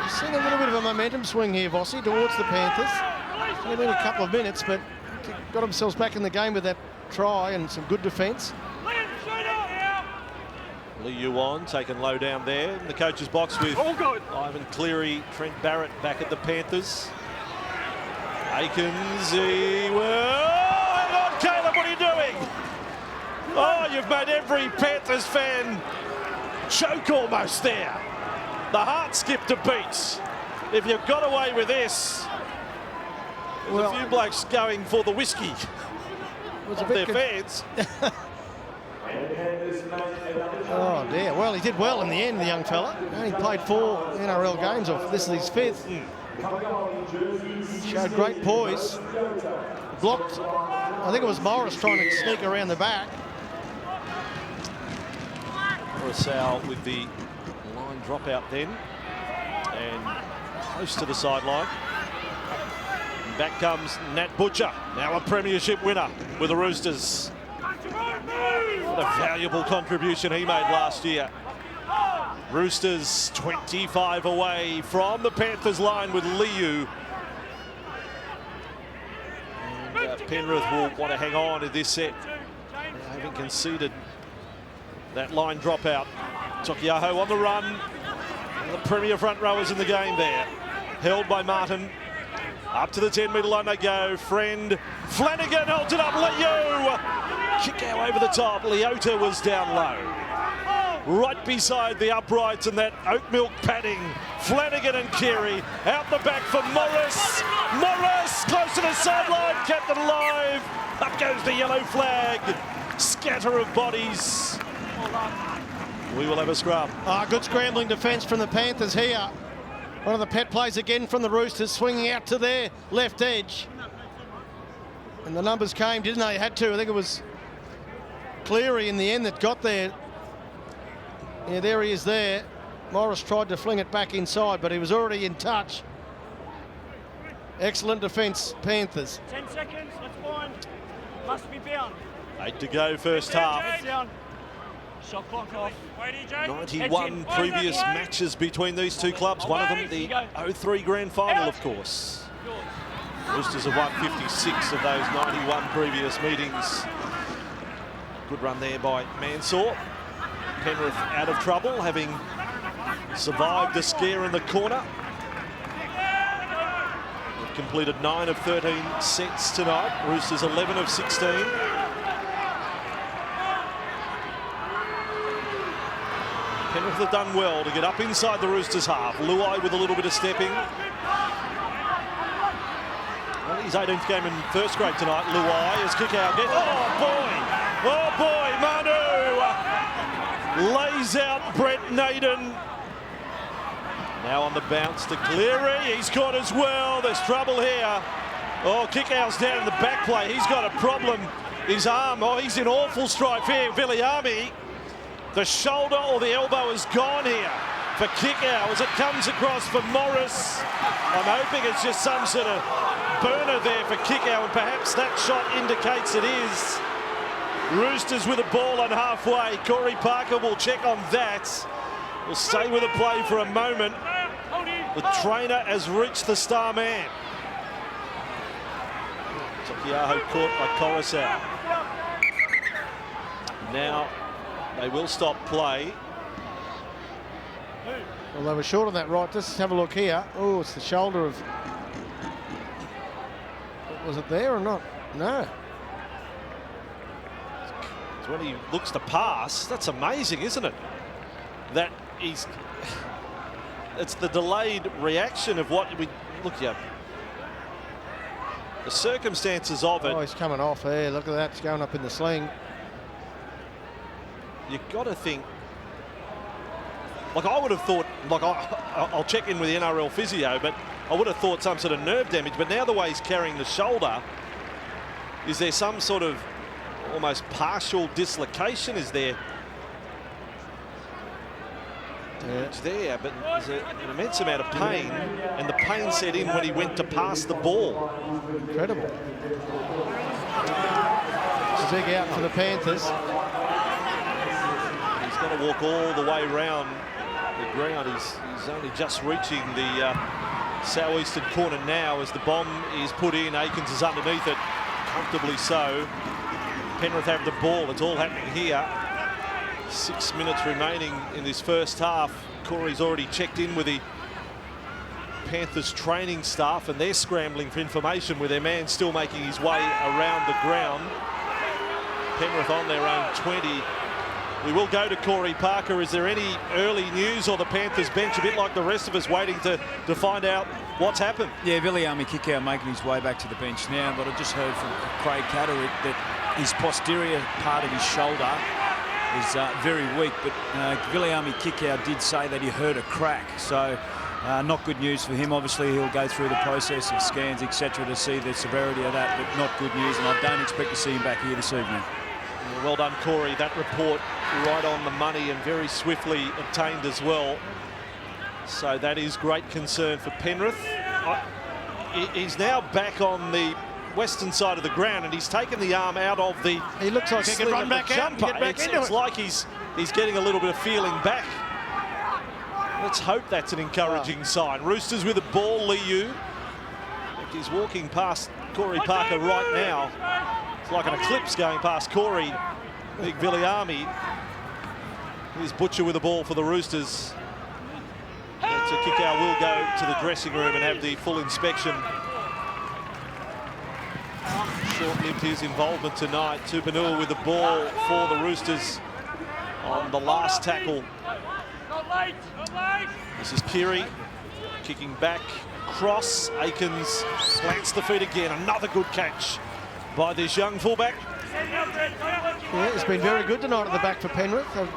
You've seen a little bit of a momentum swing here, Vossi, towards the Panthers. It's only been a couple of minutes, but got themselves back in the game with that try and some good defence. Lee Yuan taken low down there in the coach's box with Ivan Cleary, Trent Barrett back at the Panthers. Aikens, he will. Oh, hang on, Caleb, what are you doing? Oh, you've made every Panthers fan choke almost there. The heart skipped a beat. If you've got away with this, there's a few blokes going for the whiskey of their fans. Oh dear, well he did well in the end, the young fella. Only played 4 NRL games off, this is his 5th. Showed great poise. Blocked, I think it was Morris trying to sneak around the back. Coruscant with the line drop out then. And close to the sideline. Back comes Nat Butcher, now a premiership winner with the Roosters. What a valuable contribution he made last year. Roosters 25 away from the Panthers line with Liu. And Penrith will want to hang on in this set. Now, having conceded that line dropout. Tokiaho on the run. One of the premier front rowers in the game there. Held by Martin. Up to the 10-metre line they go. Friend. Flanagan holds it up. Liu. Kick out over the top. Leota was down low. Right beside the uprights and that oat milk padding. Flanagan and Keary out the back for Morris. Morris close to the sideline. Kept it alive. Up goes the yellow flag. Scatter of bodies. We will have a scrum. Good scrambling defence from the Panthers here. One of the pet plays again from the Roosters, swinging out to their left edge. And the numbers came, didn't they? Had to. I think it was Cleary in the end that got there. Yeah, there he is there. Morris tried to fling it back inside, but he was already in touch. Excellent defence, Panthers. 10 seconds, let's wind. Must be bound. 8 to go first half. Heads down. Shot clock off. 91 previous matches between these two clubs. One of them the 03 grand final, of course. Roosters have won 56 of those 91 previous meetings. Good run there by Mansour. Penrith out of trouble, having survived the scare in the corner. They've completed 9 of 13 sets tonight. Roosters 11 of 16. Penrith have done well to get up inside the Roosters half. Luai with a little bit of stepping. Well, his 18th game in first grade tonight. Luai as kick out. Oh boy, Manu lays out Brett Naden. Now on the bounce to Cleary. He's caught as well. There's trouble here. Oh, Kickout's down in the back play. He's got a problem. His arm. Oh, he's in awful strife here. Viliami. The shoulder or the elbow is gone here for Kickout as it comes across for Morris. I'm hoping it's just some sort of burner there for Kickout, and perhaps that shot indicates it is. Roosters with a ball on halfway. Corey Parker will check on that. We'll stay with the play for a moment. The trainer has reached the star man. Tokiaho caught by Coruscant. Now they will stop play. Well, they were short on that right. Just have a look here. Oh, it's the shoulder of... Was it there or not? No. It's when he looks to pass. That's amazing, isn't it? That he's... It's the delayed reaction of what we... Look here. The circumstances of it. Oh, he's coming off here. Look at that. It's going up in the sling. You've got to think... Like, I would have thought... Like, I'll check in with the NRL physio, but I would have thought some sort of nerve damage. But now the way he's carrying the shoulder, is there some sort of almost partial dislocation? Is there... It's there, but there's an immense amount of pain, and the pain set in when he went to pass the ball. Incredible. It's a big out for the Panthers. He's got to walk all the way round the ground. He's only just reaching the southeastern corner now as the bomb is put in. Aikens is underneath it, comfortably so. Penrith have the ball. It's all happening here. 6 minutes remaining in this first half. Corey's already checked in with the Panthers training staff, and they're scrambling for information with their man still making his way around the ground. Penrith on their own 20. We will go to Corey Parker. Is there any early news, or the Panthers bench a bit like the rest of us waiting to find out what's happened? Yeah, Viliami Kikau making his way back to the bench now, but I just heard from Craig Catterick that his posterior part of his shoulder is very weak, but Viliami Kikau did say that he heard a crack, so not good news for him. Obviously, he'll go through the process of scans, etc., to see the severity of that, but not good news, and I don't expect to see him back here this evening. Well done, Corey. That report right on the money and very swiftly obtained as well. So that is great concern for Penrith. He's now back on the western side of the ground, and he's taken the arm out of the. He looks like he can run back out and get back into it. It's like he's getting a little bit of feeling back. Let's hope that's an encouraging sign. Roosters with the ball, Liu. He's walking past Corey Parker right now. It's like an eclipse going past Corey. Big Viliami. Here's Butcher with the ball for the Roosters. Kikau will go to the dressing room and have the full inspection. Short-lived his involvement tonight. Tupanua with the ball for the Roosters on the last tackle. This is Keary kicking back. Cross. Aikens plants the feet again. Another good catch by this young fullback. Yeah, it's been very good tonight at the back for Penrith. They've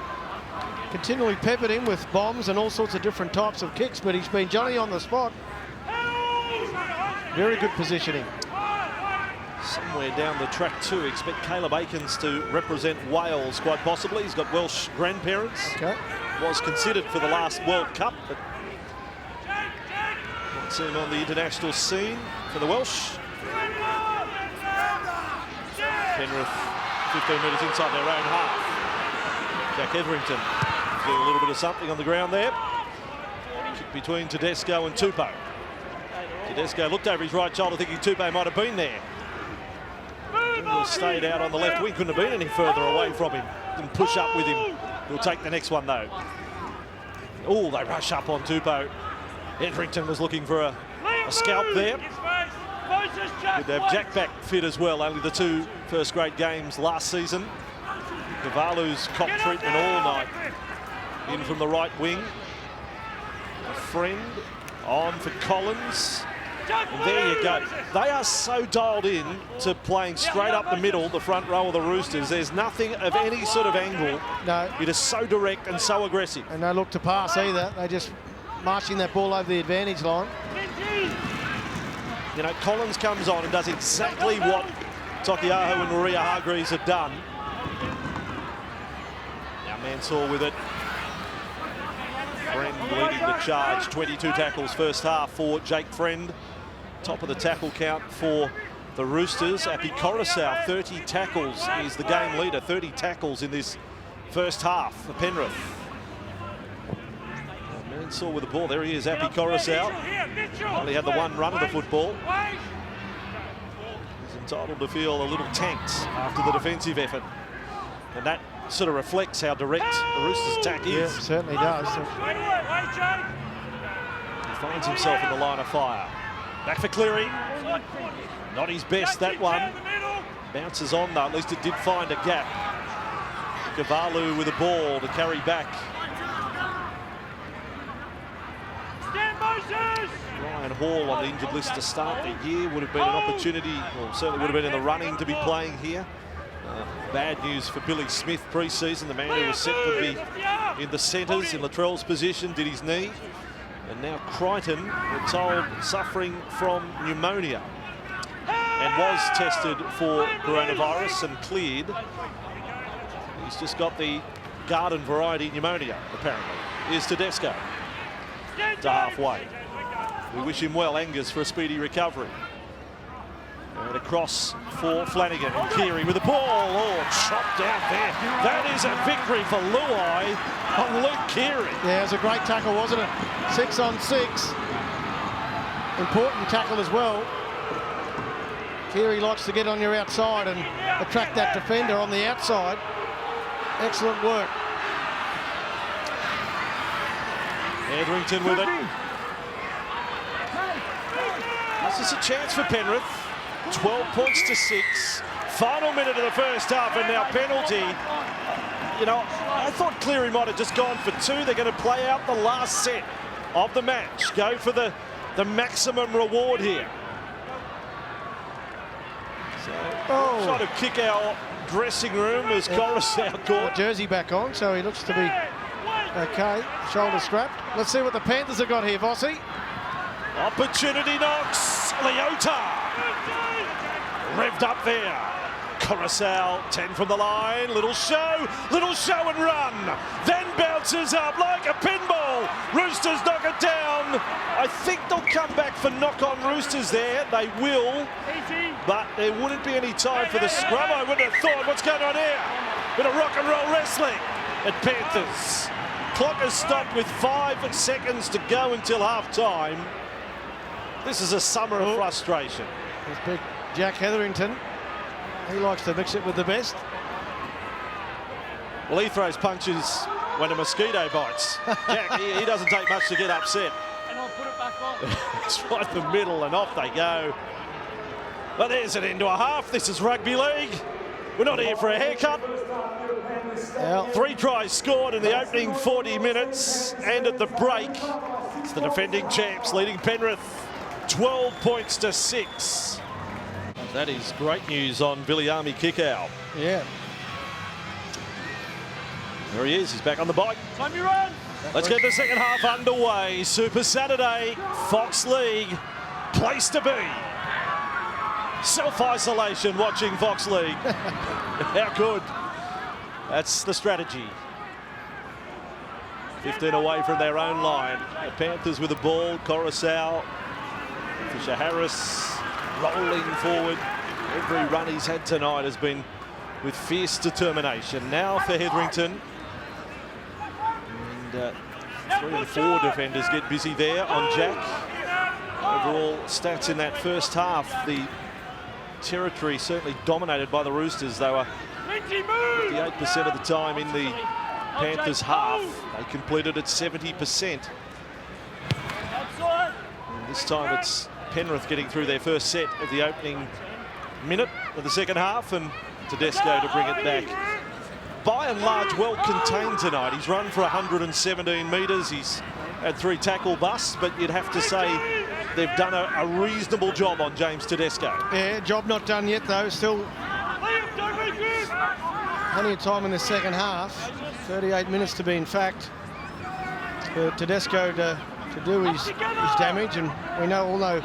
continually peppered him with bombs and all sorts of different types of kicks, but he's been Johnny on the spot. Very good positioning. Somewhere down the track too, expect Caleb Aikens to represent Wales quite possibly. He's got Welsh grandparents. Okay. Was considered for the last World Cup, but not seen on the international scene for the Welsh. Penrith 15 metres inside their own half. Jack Etherington doing a little bit of something on the ground there. Kick between Tedesco and Tupou. Tedesco looked over his right shoulder thinking Tupou might have been there. He stayed out on the left wing, couldn't have been any further away from him. Didn't push up with him. He'll take the next one though. Oh, they rush up on Tupou. Etherington was looking for a scalp there. Good to have Jack back fit as well. Only the 2 first-grade games last season. Gavalu's cop treatment all night. In from the right wing. A friend on for Collins. And there you go. They are so dialed in to playing straight up the middle, the front row of the Roosters. There's nothing of any sort of angle. No. It is so direct and so aggressive. And no look to pass either. They're just marching that ball over the advantage line. You know, Collins comes on and does exactly what Tokiaho and Maria Hargreaves have done. Now Mansour with it. Friend leading the charge. 22 tackles first half for Jake Friend. Top of the tackle count for the Roosters. Api Coruscant, 30 tackles, is the game leader. 30 tackles in this first half for Penrith. Mansour with the ball. There he is, Api Coruscant. Only had the one run of the football. He's entitled to feel a little tanked after the defensive effort. And that sort of reflects how direct the Roosters' attack is. Yeah, it certainly does. He finds himself in the line of fire. Back for Cleary. Not his best, that one. Bounces on though, at least it did find a gap. Gavalu with the ball to carry back. Ryan Hall on the injured list to start the year. Would have been an opportunity, or certainly would have been in the running to be playing here. Bad news for Billy Smith pre-season, the man who was set to be in the centres in Latrell's position, did his knee. And now Crichton, we're told, suffering from pneumonia and was tested for coronavirus and cleared. He's just got the garden variety pneumonia, apparently. Here's Tedesco to halfway. We wish him well, Angus, for a speedy recovery. And across for Flanagan and Keary with the ball. Oh, chopped out there. That is a victory for Luai on Luke Keary. Yeah, it was a great tackle, wasn't it? 6 on 6. Important tackle as well. Keary likes to get on your outside and attract that defender on the outside. Excellent work. Etherington with it. This is a chance for Penrith. 12 points to 6. Final minute of the first half, and now penalty. You know, I thought Cleary might have just gone for 2. They're going to play out the last set of the match. Go for the maximum reward here. So, trying to kick our dressing room as Coruscant caught. Jersey back on, so he looks to be okay. Shoulder strapped. Let's see what the Panthers have got here, Vossi. Opportunity knocks. Leota revved up there. Coruscant 10 from the line. Little show and run. Then bounces up like a pinball. Roosters knock it down. I think they'll come back for knock-on Roosters there. They will. But there wouldn't be any time for the scrum. I wouldn't have thought. What's going on here? Bit of rock and roll wrestling at Panthers. Clock has stopped with 5 seconds to go until half-time. This is a summer of frustration. There's big Jack Hetherington. He likes to mix it with the best. Well, he throws punches when a mosquito bites. Jack, he doesn't take much to get upset. And I'll put it back on. It's right in the middle and off they go. But there's an end to a half. This is rugby league. We're not here for a haircut. Well, 3 tries scored in the opening 40 minutes. And at the break, it's the defending champs leading Penrith 12 points to 6. That is great news on Viliami Kikau. yeah. There he is. He's back on the bike. Time you run. Let's get the second half underway. Super Saturday, Fox League, place to be. Self-isolation watching Fox League. How good. That's the strategy. 15 away from their own line. The Panthers with the ball. Coruscant, Fisher Harris rolling forward. Every run he's had tonight has been with fierce determination. Now for Hetherington. And 3 and 4 defenders get busy there on Jack. Overall stats in that first half, the territory certainly dominated by the Roosters. They were 58% of the time in the Panthers half. They completed at 70%. And this time it's Penrith getting through their first set of the opening minute of the second half, and Tedesco to bring it back. By and large, well contained tonight. He's run for 117 metres. He's had 3 tackle busts, but you'd have to say they've done a reasonable job on James Tedesco. Yeah, job not done yet though. Still plenty of time in the second half. 38 minutes to be in fact for Tedesco to do his damage, and we all know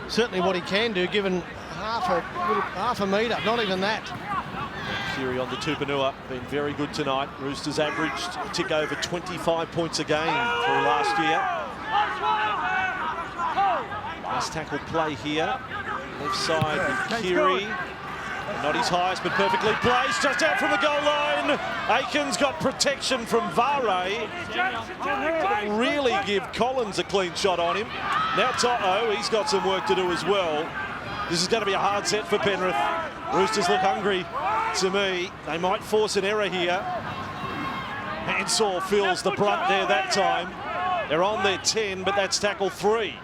certainly what he can do given half a metre, not even that. Kiri on the Tupanua, been very good tonight. Roosters averaged a tick over 25 points a game through last year. Nice tackle play here. Left side with Kiri. Not his highest, but perfectly placed. Just out from the goal line. Aiken's got protection from Vare. Couldn't really give Collins a clean shot on him. Now Toto, he's got some work to do as well. This is going to be a hard set for Penrith. Roosters look hungry to me. They might force an error here. Hanshaw feels the brunt there that time. They're on their 10, but that's tackle 3.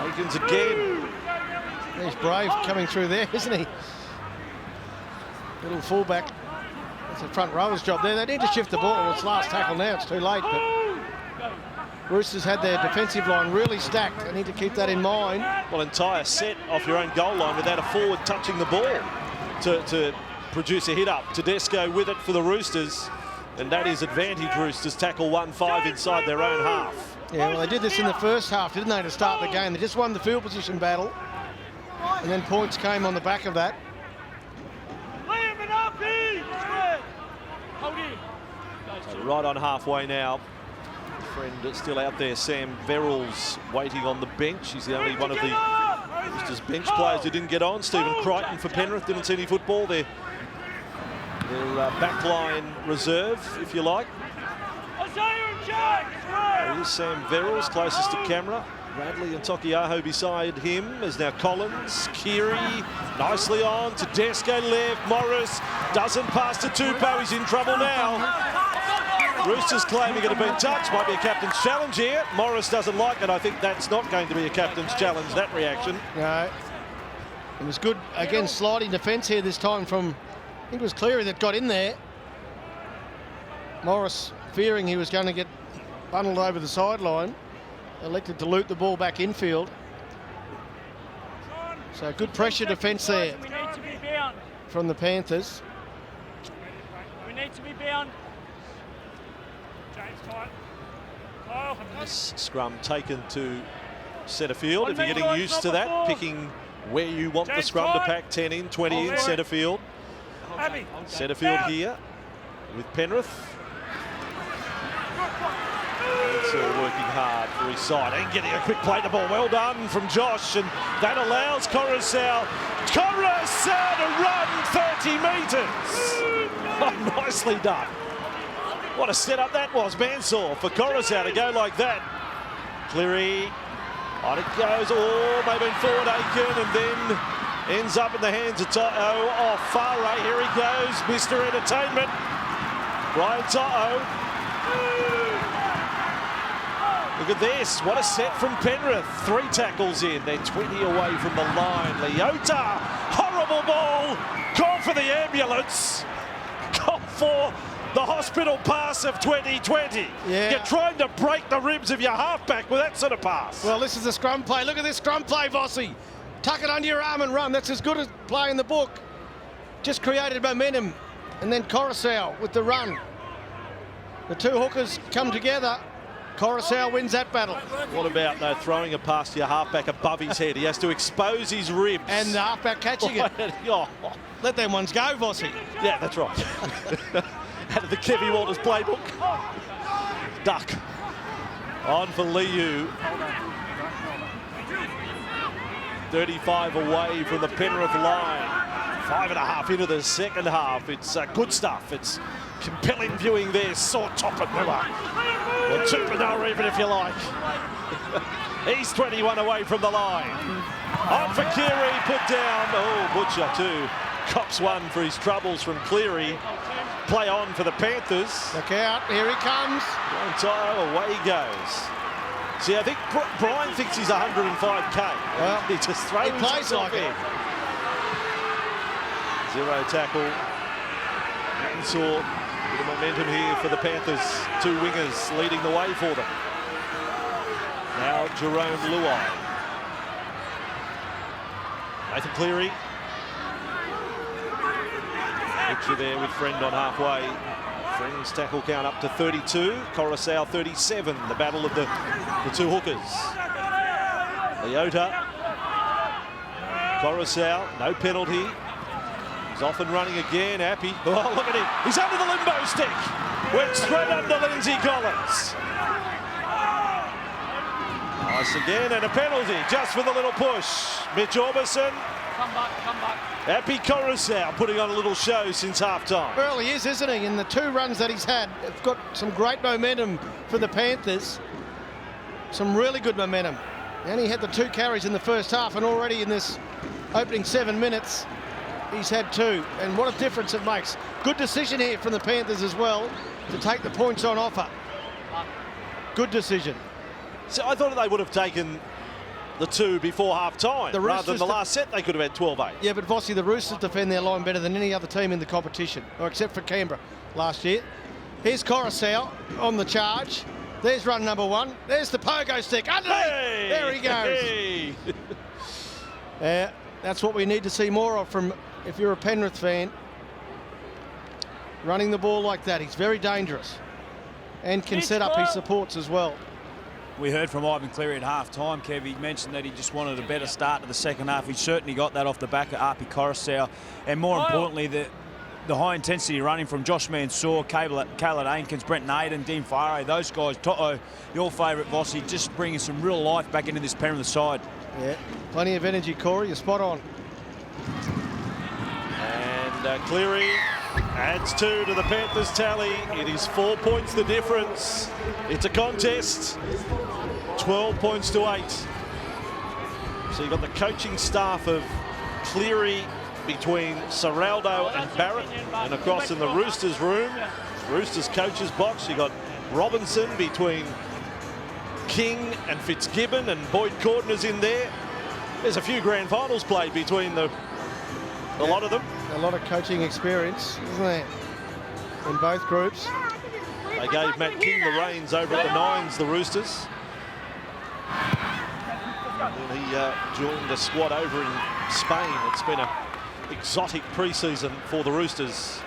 Aikens again. He's brave coming through there, isn't he? Little fullback. That's a front rower's job there. They need to shift the ball. Well, it's last tackle now. It's too late. But Roosters had their defensive line really stacked. They need to keep that in mind. Well, entire set off your own goal line without a forward touching the ball to produce a hit up. Tedesco with it for the Roosters. And that is advantage Roosters. Tackle 1-5 inside their own half. Yeah, well, they did this in the first half, didn't they, to start the game? They just won the field position battle. And then points came on the back of that. So right on halfway now. Friend still out there, Sam Verrills, waiting on the bench. He's the only one of the Roosters bench players who didn't get on. Stephen Crichton for Penrith didn't see any football. Their backline reserve, if you like. There is Sam Verrills, closest to camera. Radley and Tokiaho beside him as now Collins. Kiri nicely on. Tedesco left. Morris doesn't pass to Tupou. He's in trouble now. Roosters claiming it had been touched. Might be a captain's challenge here. Morris doesn't like it. I think that's not going to be a captain's challenge, that reaction. No. It was good, again, sliding defence here this time from, I think it was Cleary that got in there. Morris, fearing he was going to get bundled over the sideline, elected to loop the ball back infield. So good pressure defence there We need to be bound. from the Panthers. We need to be bound. James tight. Kyle. This scrum taken to centre field. On If you're me, getting guys, used not to that, before. picking where you want the James scrum to tight. pack, 10 in, 20 in, Hold it. centre field. Abby. Centre field Down. here with Penrith. It's all working hard for his side and getting a quick play to ball. Well done from Josh, and that allows Coruscant to run 30 metres. Oh, nicely done. What a setup that was, Mansour, for Coruscant to go like that. Cleary, on it goes, oh, maybe forward Aiken, and then ends up in the hands of To'o off far right. Here he goes, Mr. Entertainment. Brian To'o. Look at this, what a set from Penrith. 3 tackles in, they're 20 away from the line. Leota, horrible ball. Call for the ambulance. Call for the hospital pass of 2020. Yeah. You're trying to break the ribs of your halfback with that sort of pass. Well, this is a scrum play. Look at this scrum play, Vossi. Tuck it under your arm and run. That's as good as play in the book. Just created momentum. And then Coruscant with the run. The 2 hookers come together. Coruscant wins that battle. What about, though, throwing it past your halfback above his head? He has to expose his ribs. And the halfback catching it. Oh, Let them ones go, Vossi. yeah, that's right. Out of the Kevy Walters playbook. Duck. On for Liu. 35 away from the Penrith line. 5.5 into the second half. It's good stuff. It's compelling viewing there. Saw Topanua. Or Tupanua even if you like. He's 21 away from the line. On for Keary, put down. Oh, Butcher too. Cops one for his troubles from Cleary. Play on for the Panthers. Look out, here he comes. To'o, away he goes. See, I think Brian thinks he's 105k. Well, he just throws he plays himself like in. it. 0 tackle. Mansour with the momentum here for the Panthers. 2 wingers leading the way for them. Now Jerome Luai. Nathan Cleary. Picture there with Friend on halfway. Friend's tackle count up to 32. Coruscant 37. The battle of the 2 hookers. Leota. Coruscant, no penalty. He's off and running again. Happy. Oh, look at him. He's under the limbo stick. Went straight under Lindsay Collins. Nice again, and a penalty just for the little push. Mitch Orbison. Come back, come back. Happy Coruscant putting on a little show since half-time. Well, he is, isn't he? In the 2 runs that he's had, it's got some great momentum for the Panthers. Some really good momentum. And he had the 2 carries in the first half, and already in this opening 7 minutes, he's had 2. And what a difference it makes. Good decision here from the Panthers as well to take the points on offer. Good decision. So I thought they would have taken the 2 before half-time. The Rather than Roosters the last set, they could have had 12-8. Yeah, but Vossi, the Roosters defend their line better than any other team in the competition, or except for Canberra last year. Here's Coruscant on the charge. There's run number 1. There's the pogo stick. Underneath. Hey! There he goes. Hey! That's what we need to see more of from, if you're a Penrith fan. Running the ball like that. He's very dangerous and can set up his supports as well. We heard from Ivan Cleary at half-time, Kev. He mentioned that he just wanted a better start to the second half. He certainly got that off the back of Arpi Coruscant. And more importantly, the high-intensity running from Josh Mansour, Caleb Ainkins, Brent Naden, Dean Farre, those guys. To'o, your favourite, Vossi, just bringing some real life back into this Penrith side. Yeah, plenty of energy, Corey. You're spot on. And Cleary adds 2 to the Panthers' tally. It is 4 points the difference. It's a contest. 12 points to 8. So you've got the coaching staff of Cleary between Serraldo and Barrett, and across in the Roosters room, Roosters coach's box. You got Robinson between King and Fitzgibbon, and Boyd Cordner's in there. There's a few grand finals played between a lot of them. A lot of coaching experience, isn't there, in both groups? They gave Matt King the reins over at the Nines, the Roosters. And then he joined the squad over in Spain. It's been an exotic pre-season for the Roosters.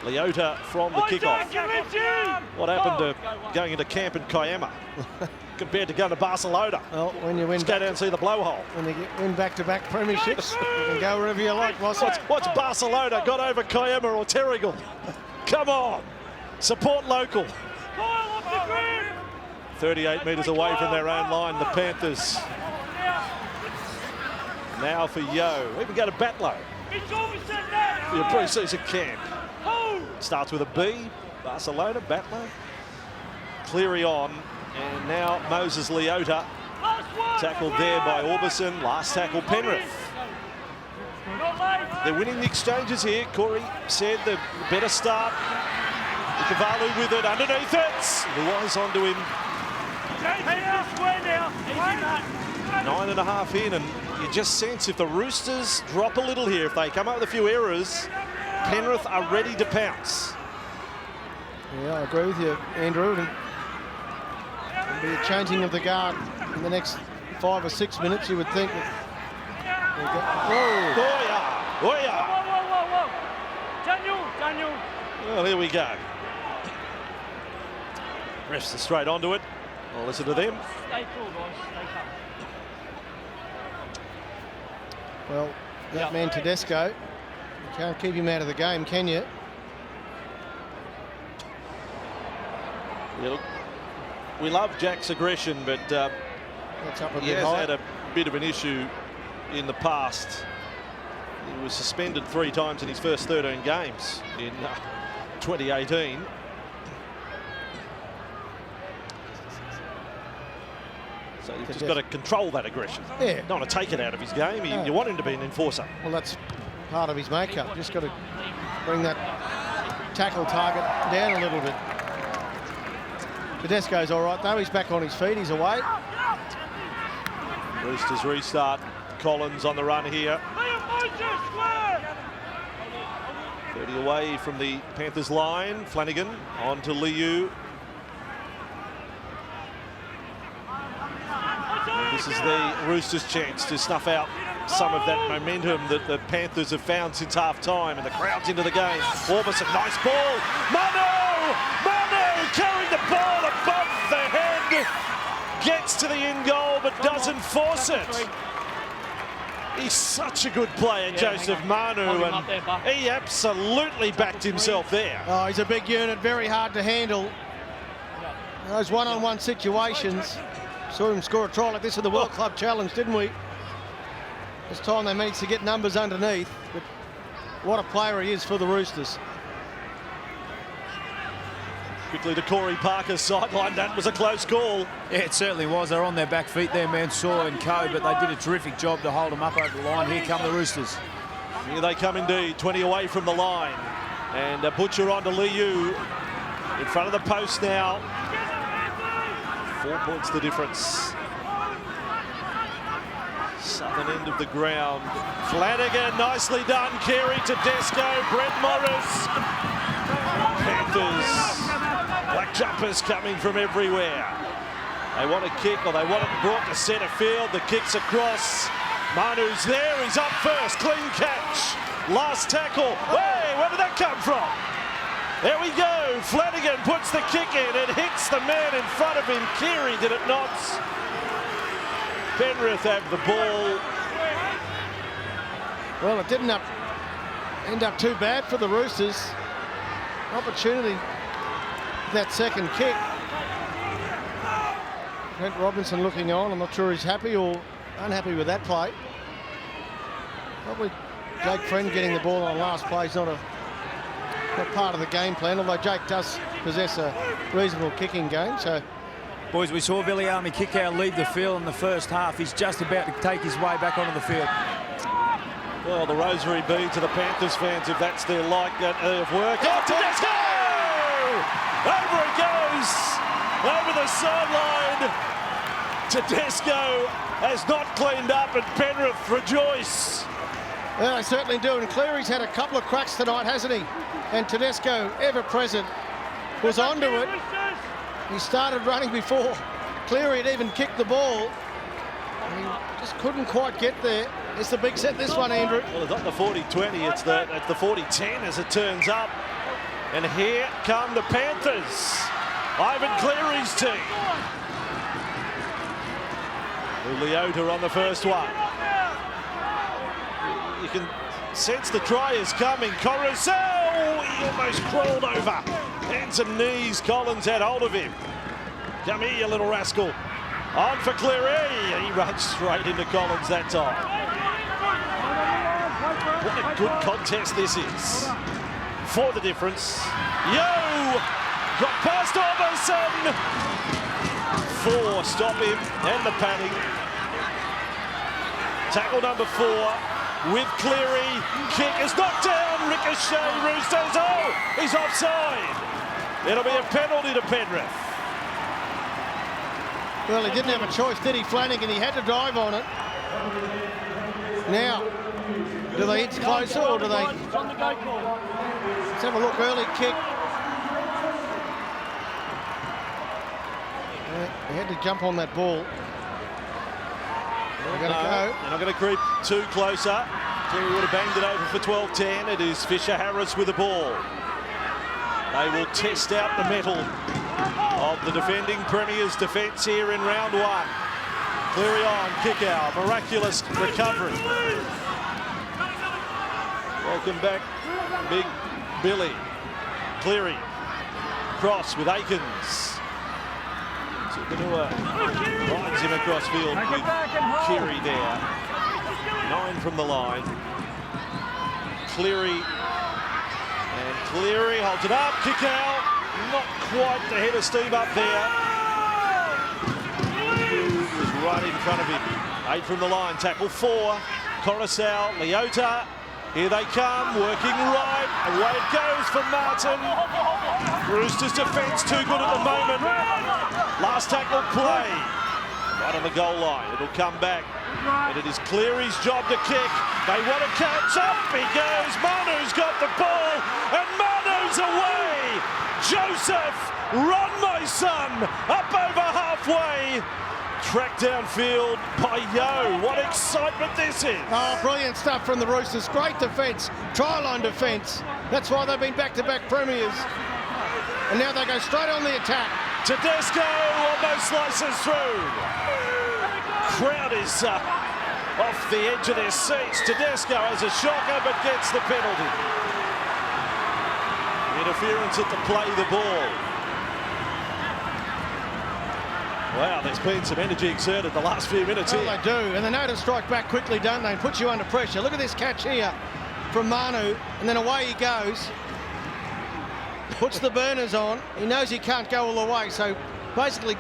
Leota from the kickoff. What happened to going into camp in Kiama compared to going to Barcelona? Well, when you win, Let's go down and see the blowhole. when you win back-to-back premierships, you can go wherever you like. What's Barcelona got over Kiama or Terrigal? Come on, support local. 38 metres away from their own line, the Panthers. Now for Yo. Even go to Batlow for your pre-season camp. Starts with a B. Barcelona, Batlow. Cleary on, and now Moses Leota. Tackled there by Orbison. Last tackle, Penrith. They're winning the exchanges here. Corey said the better start. Ikavalu with it underneath it. Luai's onto him. 9.5 in, and you just sense if the Roosters drop a little here, if they come up with a few errors, Penrith are ready to pounce. Yeah, I agree with you, Andrew. It'll be a changing of the guard in the next 5 or 6 minutes, you would think. Whoa! Daniel. Well, here we go. Refs are straight onto it. I'll listen to them. Stay cool, boys. Stay calm. Well, that man Tedesco, you can't keep him out of the game, can you? Yeah, look, we love Jack's aggression, but That's up a he bit has high. had a bit of an issue in the past. He was suspended 3 times in his first 13 games in 2018. So you've just got to control that aggression. Yeah. Don't want to take it out of his game. You want him to be an enforcer. Well, that's part of his makeup. Just got to bring that tackle target down a little bit. Tedesco's all right, though. He's back on his feet. He's away. Roosters restart. Collins on the run here. 30 away from the Panthers line. Flanagan on to Liu. And this is the Roosters' chance to snuff out some of that momentum that the Panthers have found since half-time, and the crowd's into the game. Orbison, nice ball. Manu carrying the ball above the head. Gets to the in-goal but doesn't force it. He's such a good player, Joseph Manu, and he absolutely backed himself there. Oh, he's a big unit, very hard to handle. Those one-on-one situations. Saw him score a try like this in the World Club Challenge, didn't we? This time they managed to get numbers underneath, but what a player he is for the Roosters. Quickly to Corey Parker's sideline. That was a close call. Yeah, it certainly was. They're on their back feet there, Mansour and co, but they did a terrific job to hold them up over the line. Here come the Roosters. Here they come indeed, 20 away from the line. And Butcher on to Liu. In front of the post now. 4 points the difference. Southern end of the ground. Flanagan, nicely done. Carey, Tedesco, Brett Morris. Panthers. Black jumpers coming from everywhere. They want a kick, or they want it brought to centre field. The kick's across. Manu's there. He's up first. Clean catch. Last tackle. Hey, where did that come from? There we go. Flanagan puts the kick in. It hits the man in front of him. Keary, did it not? Penrith have the ball. Well, it didn't end up too bad for the Roosters. Opportunity, that second kick. Trent Robinson looking on. I'm not sure he's happy or unhappy with that play. Probably Jake Friend getting the ball on last play is not part of the game plan, although Jake does possess a reasonable kicking game. So, Boys, we saw Viliami Kikau leave the field in the first half. He's just about to take his way back onto the field. Well, the rosary bead to the Panthers fans if that's their like of work. Oh, Tedesco! Over it goes. Over the sideline. Tedesco has not cleaned up, and Penrith rejoice. Yeah, they certainly do. And Cleary's had a couple of cracks tonight, hasn't he? And Tedesco, ever present, was onto it. He started running before Cleary had even kicked the ball. And he just couldn't quite get there. It's the big set, this one, Andrew. Well, it's not the 40-20, it's the 40-10 as it turns up. And here come the Panthers. Ivan Cleary's team. Leota on the first one. You can sense the try is coming. Coruscant, he almost crawled over. Hands and knees, Collins had hold of him. Come here, you little rascal. On for Cleary. He runs straight into Collins that time. What a good contest this is. For the difference. Yo! Got past Orbison. 4, stop him, and the padding. Tackle number 4 with Cleary. Kick is knocked down. Ricochet, Roosters. Oh, he's offside. It'll be a penalty to Penrith. Well, he didn't have a choice, did he, Flanagan? He had to dive on it. Now, do they inch closer or do they... Let's have a look. Early kick. He had to jump on that ball. They're going to go. They're not going to creep too closer. Cleary would have banged it over for 12-10. It is Fisher-Harris with the ball. They will test out the mettle of the defending Premier's defence here in round 1. Cleary on, kick out, miraculous recovery. Welcome back, Big Billy. Cleary, cross with Aikens. Tupanua rides him across field with Keary there. 9 from the line. Cleary. And Cleary holds it up, kick out. Not quite the head of steam up there. Was right in front of him. 8 from the line, tackle 4. Coruscant, Leota. Here they come, working right. Away it goes for Martin. Roosters defence too good at the moment. Last tackle play. Right on the goal line. It'll come back. And it is Cleary's job to kick. They want to catch up. He goes. Manu's got the ball. And Manu's away. Joseph, run my son. Up over halfway. Tracked downfield by Yo. What excitement this is. Oh, brilliant stuff from the Roosters. Great defence. Try line defence. That's why they've been back-to-back premiers. And now they go straight on the attack. Tedesco almost slices through. Crowd is off the edge of their seats. Tedesco has a shocker but gets the penalty. Interference at the play the ball. Wow, there's been some energy exerted the last few minutes here. Well, they do, and they know to strike back quickly, don't they, and put you under pressure. Look at this catch here from Manu, and then away he goes. Puts the burners on. He knows he can't go all the way, so basically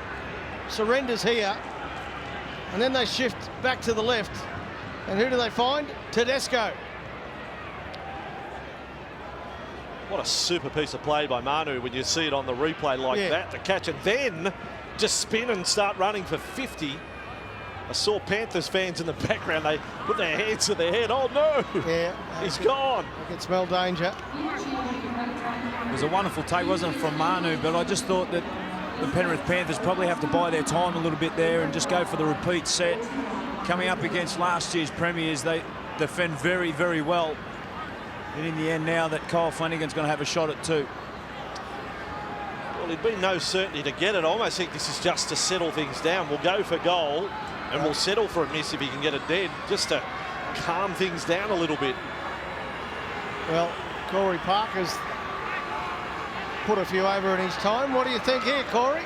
surrenders here. And then they shift back to the left. And who do they find? Tedesco. What a super piece of play by Manu when you see it on the replay like that. The catch and then just spin and start running for 50. I saw Panthers fans in the background. They put their hands to their head. Oh, no. Yeah. He's gone. I can smell danger. It was a wonderful take, wasn't it, from Manu, but I just thought that the Penrith Panthers probably have to buy their time a little bit there and just go for the repeat set. Coming up against last year's premiers, they defend very, very well. And in the end now that Kyle Flanagan's going to have a shot at 2. Well, there'd be no certainty to get it. I almost think this is just to settle things down. We'll go for goal and we'll settle for a miss if he can get it dead, just to calm things down a little bit. Well, Corey Parker's put a few over in his time. What do you think here, Corey?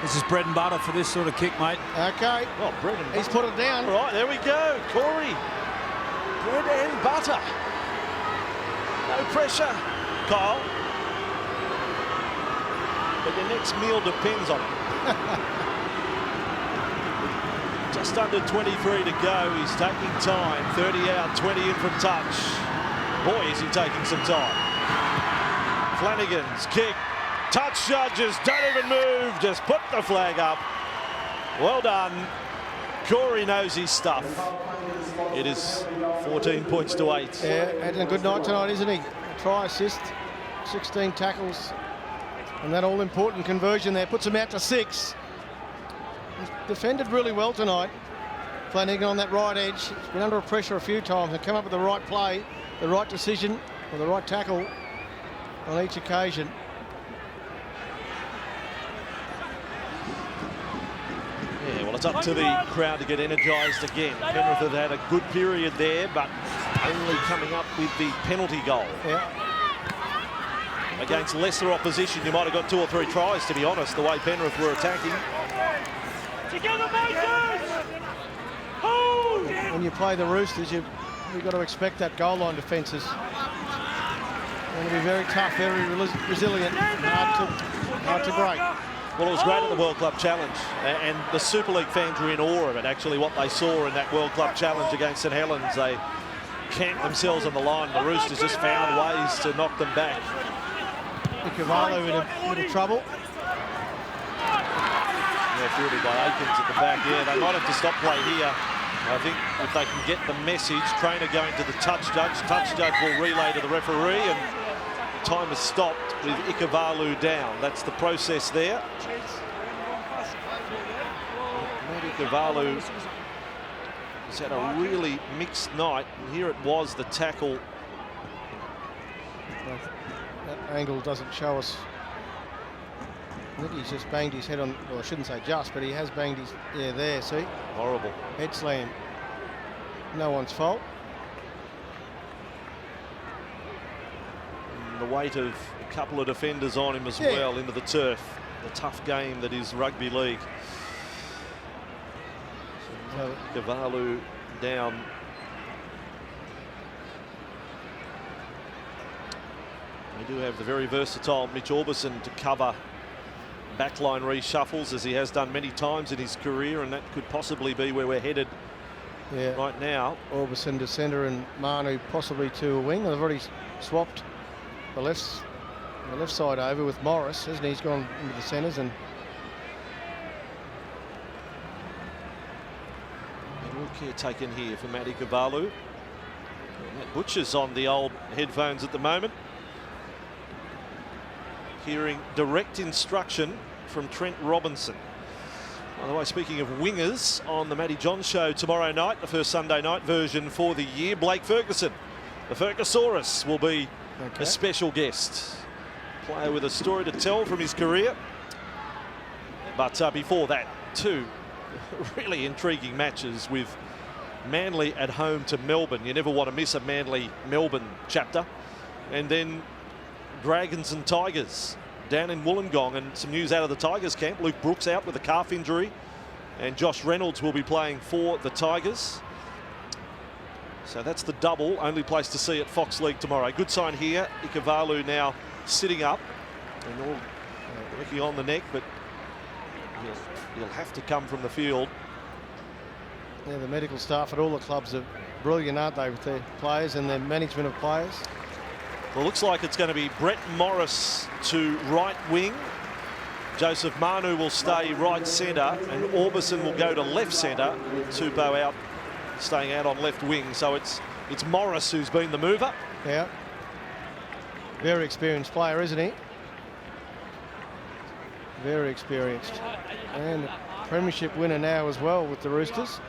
This is bread and butter for this sort of kick, mate. Okay. Oh, bread and butter. He's put it down. All right, there we go. Corey. Bread and butter. No pressure, Kyle. But your next meal depends on it. Just under 23 to go. He's taking time. 30 out, 20 in from touch. Boy, is he taking some time. Flanagan's kick. Touch judges, don't even move, just put the flag up. Well done. Corey knows his stuff. It is 14 points to 8. Yeah, had a good night tonight, isn't he? A try assist, 16 tackles, and that all-important conversion there puts him out to 6. He's defended really well tonight. Flanagan on that right edge. He's been under pressure a few times and come up with the right play, the right decision, or the right tackle on each occasion. Yeah, well, it's up to the crowd to get energised again. Penrith have had a good period there, but only coming up with the penalty goal. Yeah. Against lesser opposition, you might have got 2 or 3 tries, to be honest, the way Penrith were attacking. Together, Moses! When you play the Roosters, you've got to expect that goal line defence is going to be very tough, very resilient, hard to break. Well, it was great at the World Club Challenge, and the Super League fans were in awe of it, actually, what they saw in that World Club Challenge against St Helens. They camped themselves on the line. The Roosters just found ways to knock them back. Ikuvalu in a bit of trouble. Yeah, fielded by Aikens at the back. Yeah, they might have to stop play here. I think if they can get the message, Trainer going to the touch judge will relay to the referee, and time has stopped with Ikuvalu down. That's the process there. Ikuvalu has had a really mixed night, and here it was, the tackle. That angle doesn't show us. I think he's just banged his head on, well, I shouldn't say just, but he has banged his, yeah, there, see? Horrible. Head slam. No one's fault. And the weight of a couple of defenders on him as well into the turf. The tough game that is rugby league. So, Ikuvalu down. We do have the very versatile Mitch Orbison to cover backline reshuffles, as he has done many times in his career, and that could possibly be where we're headed right now. Orbison to centre and Manu possibly to a wing. They've already swapped the left side over with Morris, hasn't he? He's gone into the centres, and good care taken here for Matt Ikuvalu. Matt Butcher's on the old headphones at the moment, hearing direct instruction from Trent Robinson. By the way, speaking of wingers, on the Matty John show tomorrow night, the first Sunday night version for the year, Blake Ferguson, the Fergusaurus, will be a special guest. Player with a story to tell from his career. But before that, 2 really intriguing matches with Manly at home to Melbourne. You never want to miss a Manly-Melbourne chapter. And then Dragons and Tigers down in Wollongong, and some news out of the Tigers camp. Luke Brooks out with a calf injury, and Josh Reynolds will be playing for the Tigers. So that's the double, only place to see at Fox League tomorrow. Good sign here. Ikuvalu now sitting up and all working on the neck, but he'll have to come from the field. yeah, the medical staff at all the clubs are brilliant, aren't they, with their players and their management of players. Well, looks like it's going to be Brett Morris to right wing. Joseph Manu will stay right centre, and Orbison will go to left centre, with Tupou out, staying out on left wing. So it's Morris who's been the mover. Yeah. Very experienced player, isn't he? Very experienced. And a premiership winner now as well with the Roosters.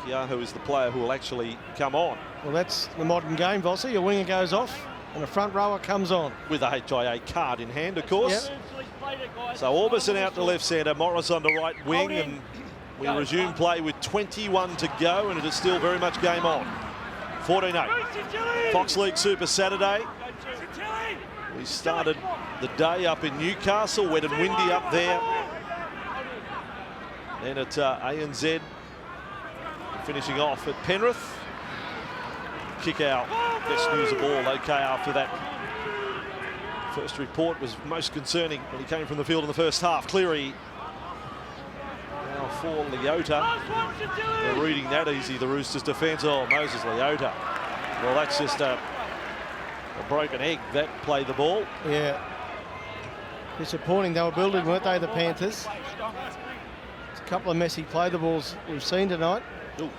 Yahoo is the player who will actually come on. Well, that's the modern game, Vossi. Your winger goes off and a front rower comes on. With a HIA card in hand, of course. Yep. So Orbison out to left centre, Morris on the right wing, and we resume play with 21 to go, and it is still very much game on. 14-8. Fox League Super Saturday. We started the day up in Newcastle, wet and windy up there. Then at ANZ. Finishing off at Penrith. Kick out. Best news of all. Okay, after that first report was most concerning when he came from the field in the first half. Cleary now for Leota. They're reading that easy, the Roosters defence. Oh, Moses Leota. Well, that's just a broken egg that played the ball. Yeah. Disappointing. They were building, weren't they, the Panthers? It's a couple of messy play the balls we've seen tonight. Ooh.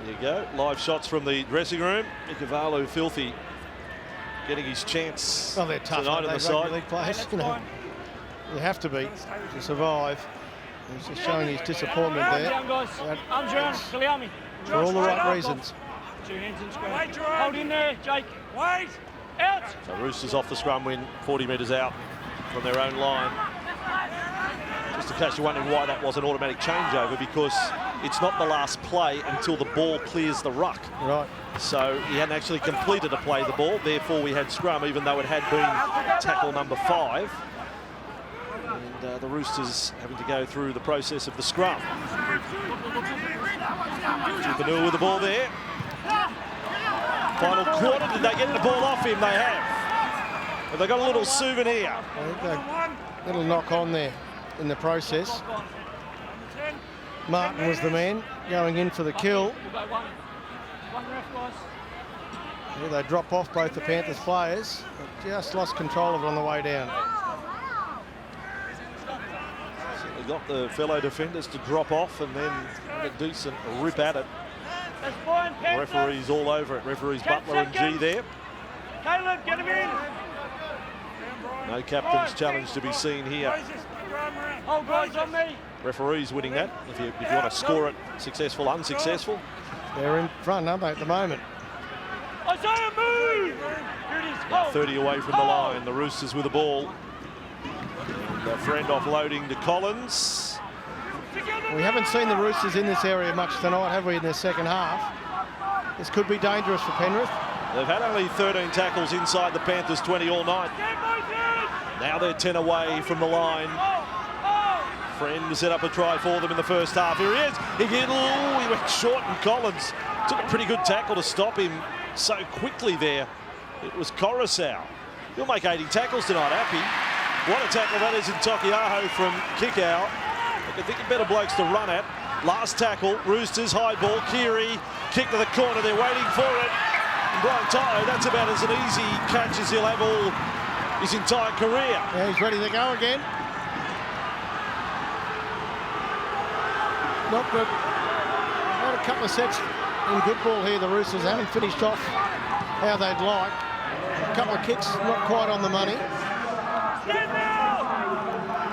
There you go. Live shots from the dressing room. Ikavalu filthy getting his chance Well, they're tough, tonight aren't on they, the rugby side. league players? You know, you have to be to survive. He's just showing his disappointment there. Down, guys. Arms around. Kaliami. For all the right reasons. 2 hands in square. Hold in there, Jake. Wait. Out. So Roosters off the scrum win, 40 metres out from their own line. Just in case you're wondering why that was an automatic changeover, because it's not the last play until the ball clears the ruck. Right. So he hadn't actually completed a play the ball, therefore we had scrum, even though it had been tackle number 5. And the Roosters having to go through the process of the scrum. Jupanua with the ball there. Final quarter, did they get the ball off him? They have. But they got a little souvenir. I think a little knock on there in the process. Martin was the man going in for the kill. One ref, guys. Yeah, they drop off both the Panthers players. But just lost control of it on the way down. They got the fellow defenders to drop off and then a decent rip at it. That's fine, Panthers. Referees all over it. Referees Butler and G there. Caleb, get him in. No captain's challenge to be seen here. Hold guys on me. Referees winning that. If you want to score it successful, unsuccessful. They're in front, aren't they, at the moment? Isaiah, move! Here it is. Hold. 30 away from the line. The Roosters with the ball. The friend offloading to Collins. We haven't seen the Roosters in this area much tonight, have we, in the second half? This could be dangerous for Penrith. They've had only 13 tackles inside the Panthers 20 all night. Now they're 10 away from the line. Friend set up a try for them in the first half. Here he is. He went short, and Collins took a pretty good tackle to stop him so quickly there. It was Coruscant. He'll make 80 tackles tonight, Happy. What a tackle that is in Tokiaho from kick out. I think of better blokes to run at. Last tackle, Roosters, high ball, Keary, kick to the corner, they're waiting for it. And Brian Toto, that's about as an easy catch as he'll have all his entire career. Yeah, he's ready to go again. Not good. Had a couple of sets in good ball here. The Roosters haven't finished off how they'd like. A couple of kicks, not quite on the money.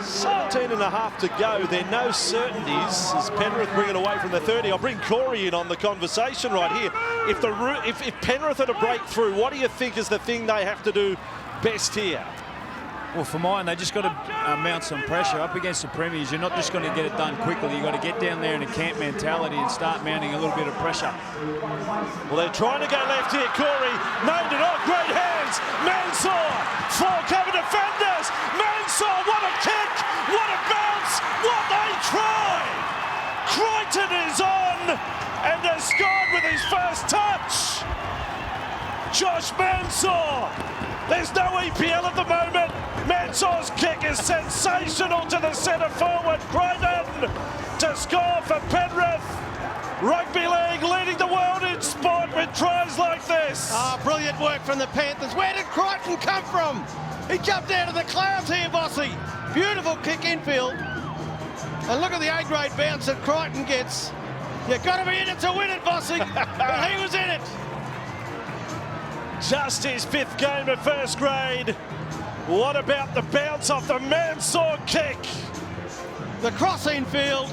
17 and a half to go. There are no certainties as Penrith bring it away from the 30. I'll bring Corey in on the conversation right here. If Penrith are to break through, what do you think is the thing they have to do best here? Well, for mine, they just got to mount some pressure up against the Premiers. You're not just going to get it done quickly. You've got to get down there in a camp mentality and start mounting a little bit of pressure. Well, they're trying to go left here. Corey named it. Oh, great hands. Mansour, 4 cover defenders. Mansour, what a kick. What a bounce. What a try. Crichton is on and has scored with his first touch. Josh Mansour. There's no EPL at the moment. Mansour's kick is sensational to the centre forward, Crichton, to score for Penrith. Rugby league leading the world in sport with tries like this. Ah, brilliant work from the Panthers. Where did Crichton come from? He jumped out of the clouds here, Bossy. Beautiful kick infield. And look at the A-grade bounce that Crichton gets. You've got to be in it to win it, Bossy. But he was in it. Just his 5th game at first grade. What about the bounce off the Mansour kick? The cross infield.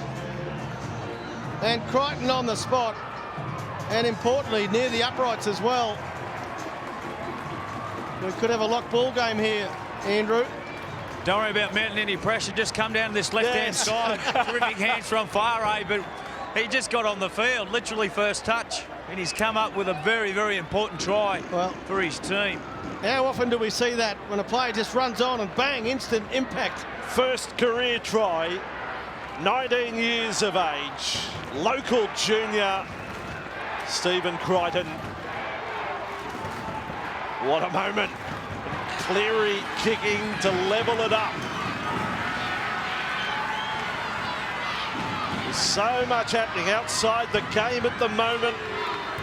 And Crichton on the spot. And importantly, near the uprights as well. We could have a lock ball game here, Andrew. Don't worry about mounting any pressure. Just come down to this left-hand side. Terrific hands from Farah, but he just got on the field, literally first touch. And he's come up with a very, very important try for his team. How often do we see that when a player just runs on and bang, instant impact? First career try, 19 years of age, local junior, Stephen Crichton. What a moment. Cleary kicking to level it up. So much happening outside the game at the moment.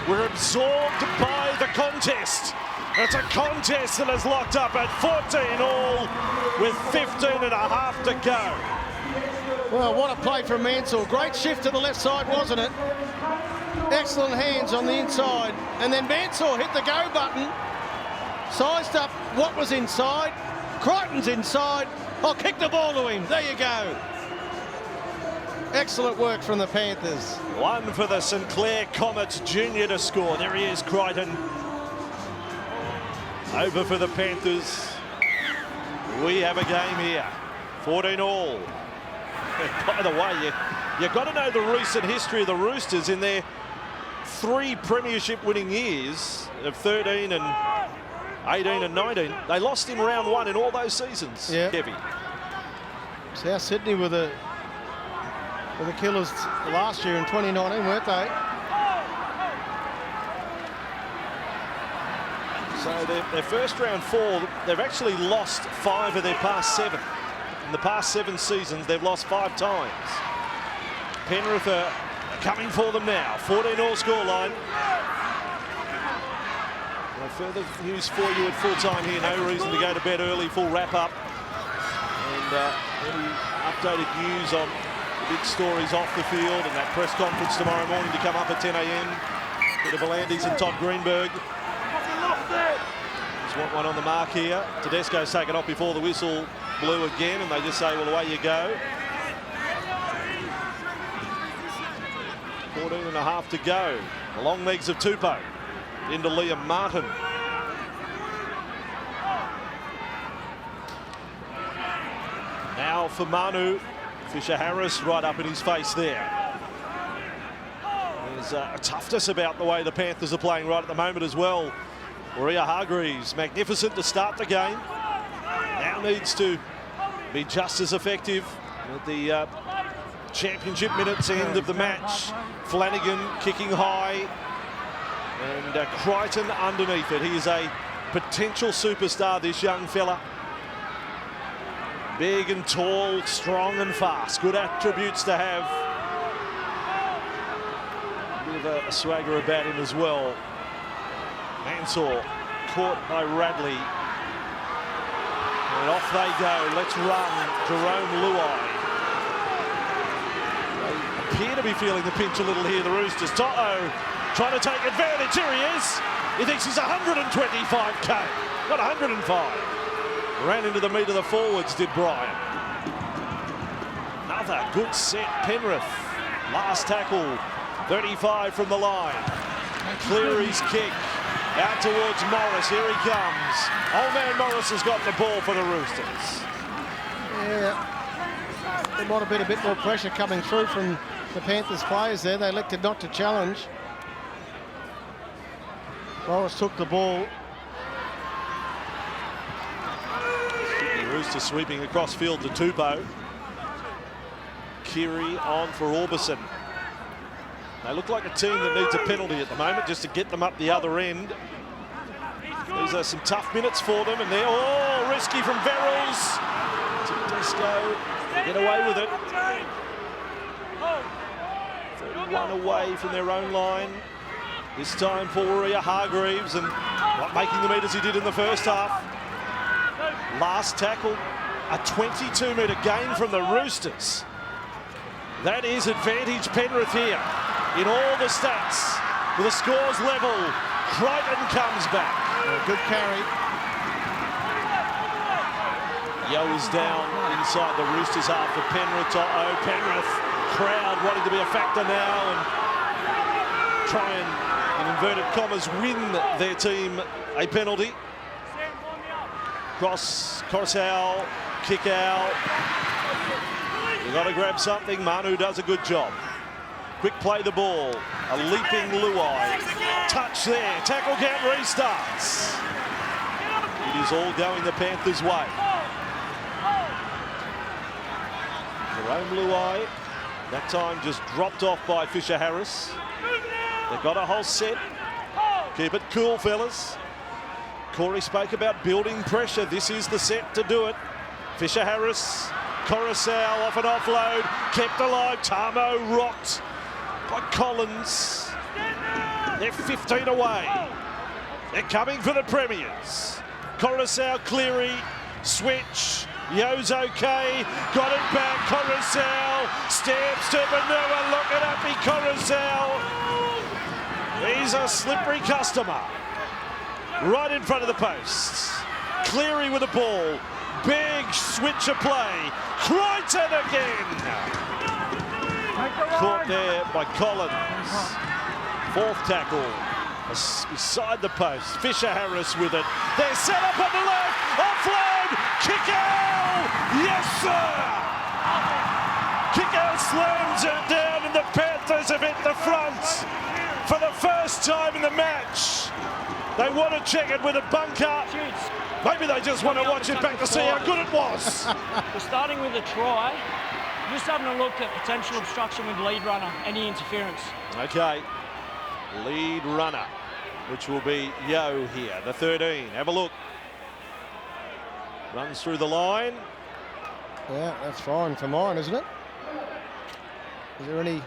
We're absorbed by the contest. It's a contest that is locked up at 14 all with 15 and a half to go. Well, what a play from Mansell. Great shift to the left side, wasn't it? Excellent hands on the inside. And then Mansell hit the go button. Sized up what was inside. Crichton's inside. I'll kick the ball to him. There you go. Excellent work from the Panthers. One for the St Clair Comets junior to score. There he is, Crichton. Over for the Panthers. We have a game here. 14 all. By the way, you've got to know the recent history of the Roosters in their 3 premiership winning years of 13 and 18 and 19. They lost in round 1 in all those seasons, yeah. Kevy. South Sydney were the killers last year in 2019, weren't they? So their first round 4, they've actually lost 5 of their past 7. In the past 7 seasons, they've lost 5 times. Penrith are coming for them now. 14 all scoreline. No further news for you at full time here. No reason to go to bed early. Full wrap up. And any updated news on the big stories off the field and that press conference tomorrow morning to come up at 10 a.m. Peter V'landys and Todd Greenberg. Just want one on the mark here. Tedesco's taken off before the whistle blew again, and they just say, well, away you go. 14 and a half to go. The long legs of Tupou into Liam Martin. Now for Manu. Fisher Harris right up in his face there. There's a toughness about the way the Panthers are playing right at the moment as well. Maria Hargreaves, magnificent to start the game. Now needs to be just as effective at the championship minutes end of the match. Flanagan kicking high. And Crichton underneath it. He is a potential superstar, this young fella. Big and tall, strong and fast. Good attributes to have. A bit of a swagger about him as well. Mansell caught by Radley. And off they go. Let's run. Jerome Luai. They appear to be feeling the pinch a little here, the Roosters. To'o trying to take advantage. Here he is. He thinks he's 125k. Not 105. Ran into the meat of the forwards, did Brian. Another good set, Penrith. Last tackle, 35 from the line. Cleary's kick out towards Morris. Here he comes. Old man Morris has got the ball for the Roosters. Yeah, there might have been a bit more pressure coming through from the Panthers players there. They elected not to challenge. Morris took the ball. Roosters sweeping across field to Tupou. Keary on for Orbison. They look like a team that needs a penalty at the moment just to get them up the other end. These are some tough minutes for them, and they're all risky from Verrills. Tedesco, they get away with it. 31 away from their own line. This time for Maria Hargreaves, and not making the meters he did in the first half. Last tackle, a 22-metre gain from the Roosters. That is advantage Penrith here in all the stats. With the scores level, Crichton comes back. Good carry. Yo is down inside the Roosters half for Penrith. Penrith crowd wanting to be a factor now and try and, in inverted commas, win their team a penalty. Cross out, kick out. You've got to grab something. Manu does a good job. Quick play the ball. A leaping Luai. Touch there. Tackle count restarts. It is all going the Panthers' way. Jerome Luai, that time just dropped off by Fisher Harris. They've got a whole set. Keep it cool, fellas. Corey spoke about building pressure. This is the set to do it. Fisher Harris Coruscant off an offload, kept alive. Tamo rocked by Collins. They're 15 away. They're coming for the Premiers. Coruscant, Cleary, switch. Yo's okay, got it back. Coruscant steps to Manua, look at Happy Coruscant. He's a slippery customer. Right in front of the posts. Cleary with the ball. Big switch of play. Crichton again. Caught there by Collins. Fourth tackle. Beside the post. Fisher-Harris with it. They're set up on the left. Offload. Kick out. Yes, sir. Kick out slams it down and the Panthers have hit the front for the first time in the match. They want to check it with a bunker. Maybe they just want to watch it back to see how good it was. We're starting with a try. Just having a look at potential obstruction with lead runner. Any interference? Okay. Lead runner, which will be Yo here, the 13. Have a look. Runs through the line. Yeah, that's fine for mine, isn't it? Is there any...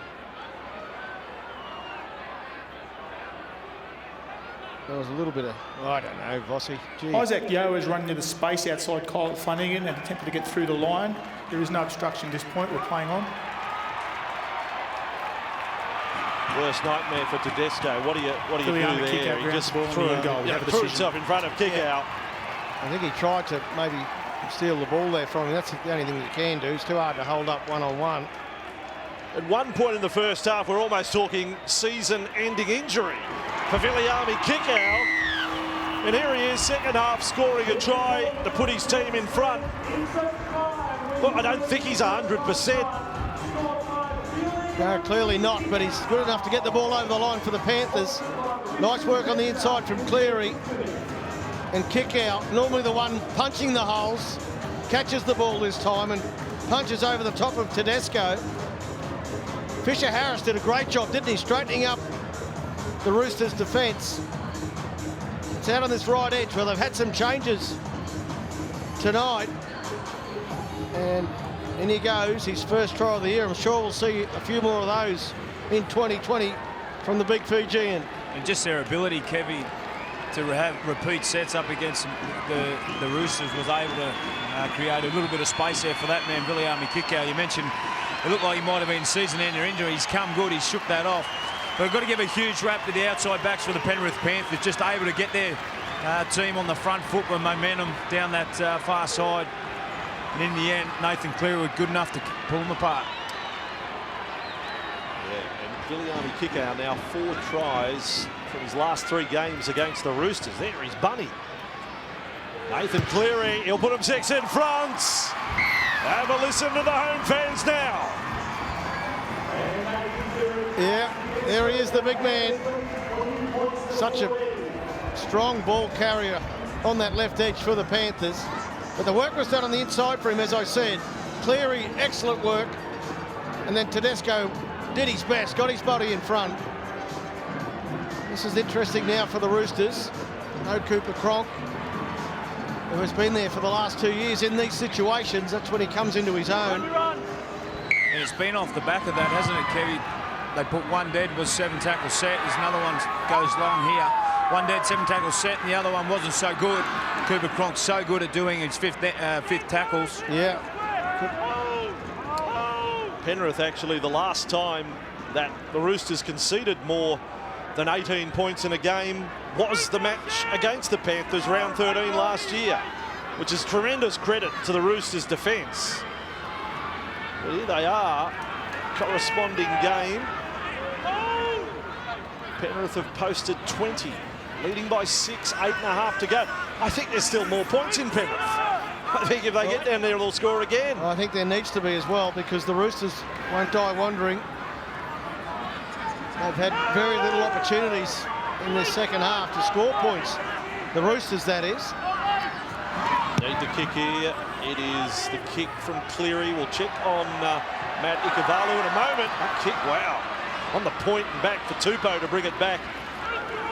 There was a little bit of... I don't know, Vossi. Gee. Isaac Yeo is running into the space outside Kyle Flanagan and attempted to get through the line. There is no obstruction at this point. We're playing on. Worst nightmare for Tedesco. What do you do there? He just threw himself in front of kick out. I think he tried to maybe steal the ball there from him. That's the only thing you can do. It's too hard to hold up one-on-one. At one point in the first half, we're almost talking season-ending injury for Viliami kick-out. And here he is, second half, scoring a try to put his team in front. Look, I don't think he's 100%. No, clearly not, but he's good enough to get the ball over the line for the Panthers. Nice work on the inside from Cleary. And kick out, normally the one punching the holes, catches the ball this time and punches over the top of Tedesco. Fisher-Harris did a great job, didn't he, straightening up the Roosters' defence. It's out on this right edge where they've had some changes tonight. And in he goes, his first try of the year. I'm sure we'll see a few more of those in 2020 from the big Fijian. And just their ability, Kevy, to have repeat sets up against the Roosters was able to create a little bit of space there for that man, Viliami Kikau. You mentioned it looked like he might have been season-ending injury. He's come good, he's shook that off. But we've got to give a huge rap to the outside backs for the Penrith Panthers, just able to get their team on the front foot with momentum down that far side. And in the end, Nathan Cleary was good enough to pull them apart. Yeah, and Viliami Kikau now 4 tries from his last 3 games against the Roosters. There he's Bunny. Nathan Cleary, he'll put him 6 in front. Have a listen to the home fans now. Yeah, there he is, the big man. Such a strong ball carrier on that left edge for the Panthers. But the work was done on the inside for him, as I said. Cleary, excellent work. And then Tedesco did his best, got his body in front. This is interesting now for the Roosters. No Cooper Cronk, who has been there for the last 2 years in these situations. That's when he comes into his own. And it's been off the back of that, hasn't it, Kevy? They put one dead, was 7 tackles set. There's another one goes long here. One dead, 7 tackles set, and the other one wasn't so good. Cooper Cronk's so good at doing his fifth tackles. Yeah. Penrith, actually, the last time that the Roosters conceded more than 18 points in a game was the match against the Panthers, round 13 last year, which is tremendous credit to the Roosters' defence. But here they are, corresponding game. Penrith have posted 20, leading by 6, 8.5 to go. I think there's still more points in Penrith. I think if they get down there, they'll score again. I think there needs to be as well, because the Roosters won't die wandering. They've had very little opportunities in this second half to score points. The Roosters, that is. Need the kick here. It is the kick from Cleary. We'll check on Matt Ikavalu in a moment. That kick, wow. On the point and back for Tupou to bring it back.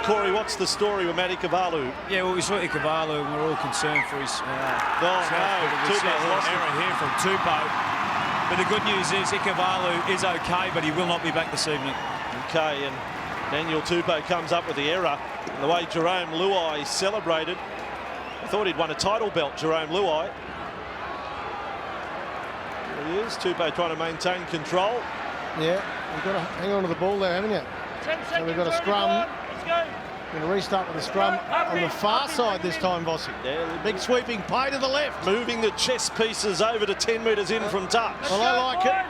Corey, what's the story with Matty Kavalu? Yeah, well, we saw Ikavalu and we're all concerned for his error here from Tupou. But the good news is Ikavalu is okay, but he will not be back this evening. Okay, and Daniel Tupou comes up with the error. And the way Jerome Luai celebrated, I thought he'd won a title belt, Jerome Luai. There he is, Tupou trying to maintain control. Yeah, you've got to hang on to the ball there, haven't you? 10 seconds. So we've got a scrum. Let's go. Going to restart with a scrum on the far side this time, Vossi. Yeah, Big sweeping play to the left. moving the chess pieces over to 10 metres in from touch. Well, I like it.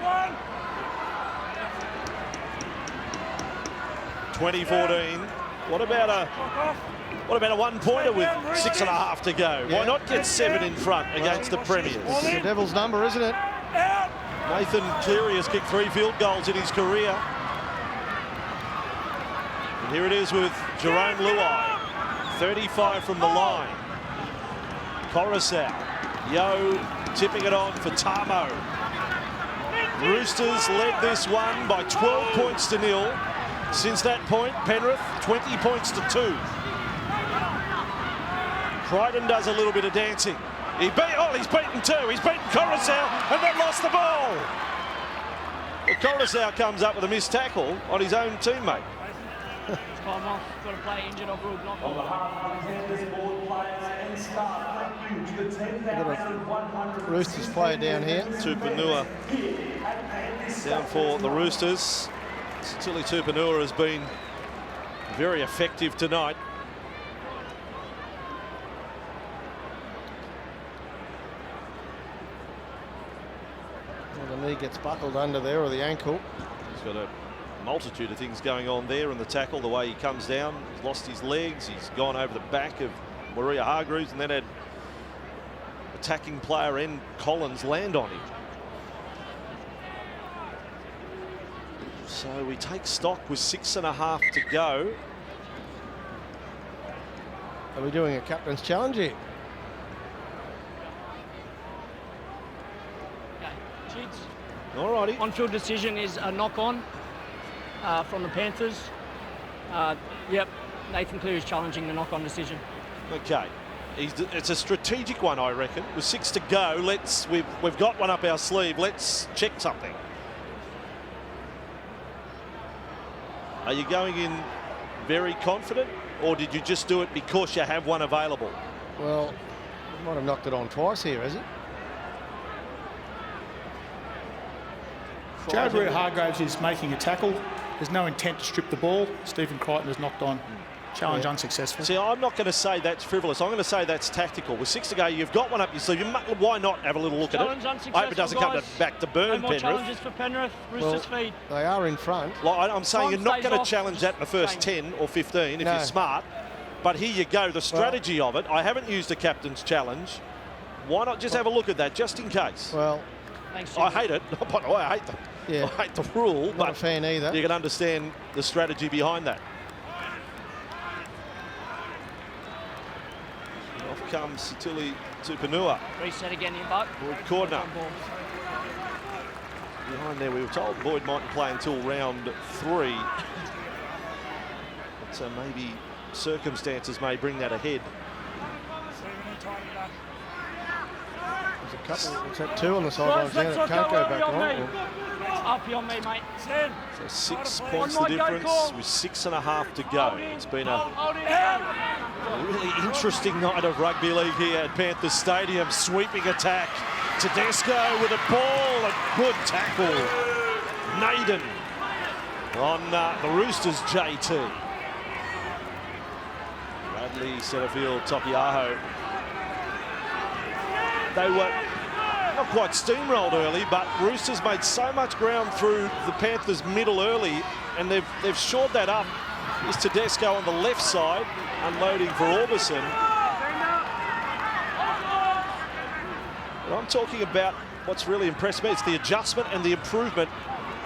2014. What about a one-pointer with 6.5 to go? Yeah. Why not get 7 in front against the Premiers? It's the devil's number, isn't it? Nathan Cleary has kicked 3 field goals in his career. And here it is with Jerome Luai, 35 from the line. Coruscant, Yo tipping it on for Tamo. Roosters led this one by 12 points to 0. Since that point, Penrith 20 points to 2. Crichton does a little bit of dancing. He's beaten 2. He's beaten Coruscant and then lost the ball. Well, Coruscant comes up with a missed tackle on his own teammate. Time off. Got to play injured or ruled knock off. Roosters player down here. Tupanua down for the Roosters. Tilly Tupanua has been very effective tonight. Well, the knee gets buckled under there, or the ankle. He's got a multitude of things going on there in the tackle, the way he comes down. He's lost his legs. He's gone over the back of Maria Hargreaves and then had attacking player N. Collins land on him. So we take stock with 6.5 to go. Are we doing a captain's challenge here? Okay. Cheats. Alrighty. On-field decision is a knock-on from the Panthers. Yep, Nathan Cleary is challenging the knock-on decision. Okay. It's a strategic one, I reckon. With 6 to go, we've got one up our sleeve. Let's check something. Are you going in very confident, or did you just do it because you have one available? Well, he might have knocked it on twice here, has he? Jared Hargreaves is making a tackle. There's no intent to strip the ball. Stephen Crichton has knocked on. Challenge unsuccessful. See, I'm not going to say that's frivolous. I'm going to say that's tactical. With 6 to go, you've got one up your sleeve. Why not have a little look Challenge at it? I hope it doesn't come back to burn no more Penrith. challenges for Penrith. Roosters feed. They are in front. Like, I'm saying Time you're not stays going to off. challenge that in the first 10 or 15 if No. you're smart. But here you go, the strategy of it. I haven't used a captain's challenge. Why not just have a look at that, just in case? Well, Thanks, I Jimmy. hate it. By the way, I hate the rule, not a but fan either. you can understand the strategy behind that. Off comes Tilly Tupanua. Reset again in, but Boyd Cordner. Behind there, we were told Boyd mightn't play until round 3. But so maybe circumstances may bring that ahead. There's a couple. It's at 2 on the sidelines. Let's Can't go back beyond on. me. Up beyond me, mate. So 6 points On the my go difference call. with 6.5 to go. It's been a Hold it. really interesting night of rugby league here at Panthers Stadium. Sweeping attack. Tedesco with a ball, a good tackle. Naden on the Roosters JT. Bradley, Setterfield, Tokiaho. They were not quite steamrolled early, but Roosters made so much ground through the Panthers middle early, and they've shored that up. Is Tedesco on the left side, unloading for Orbison. But I'm talking about what's really impressed me. It's the adjustment and the improvement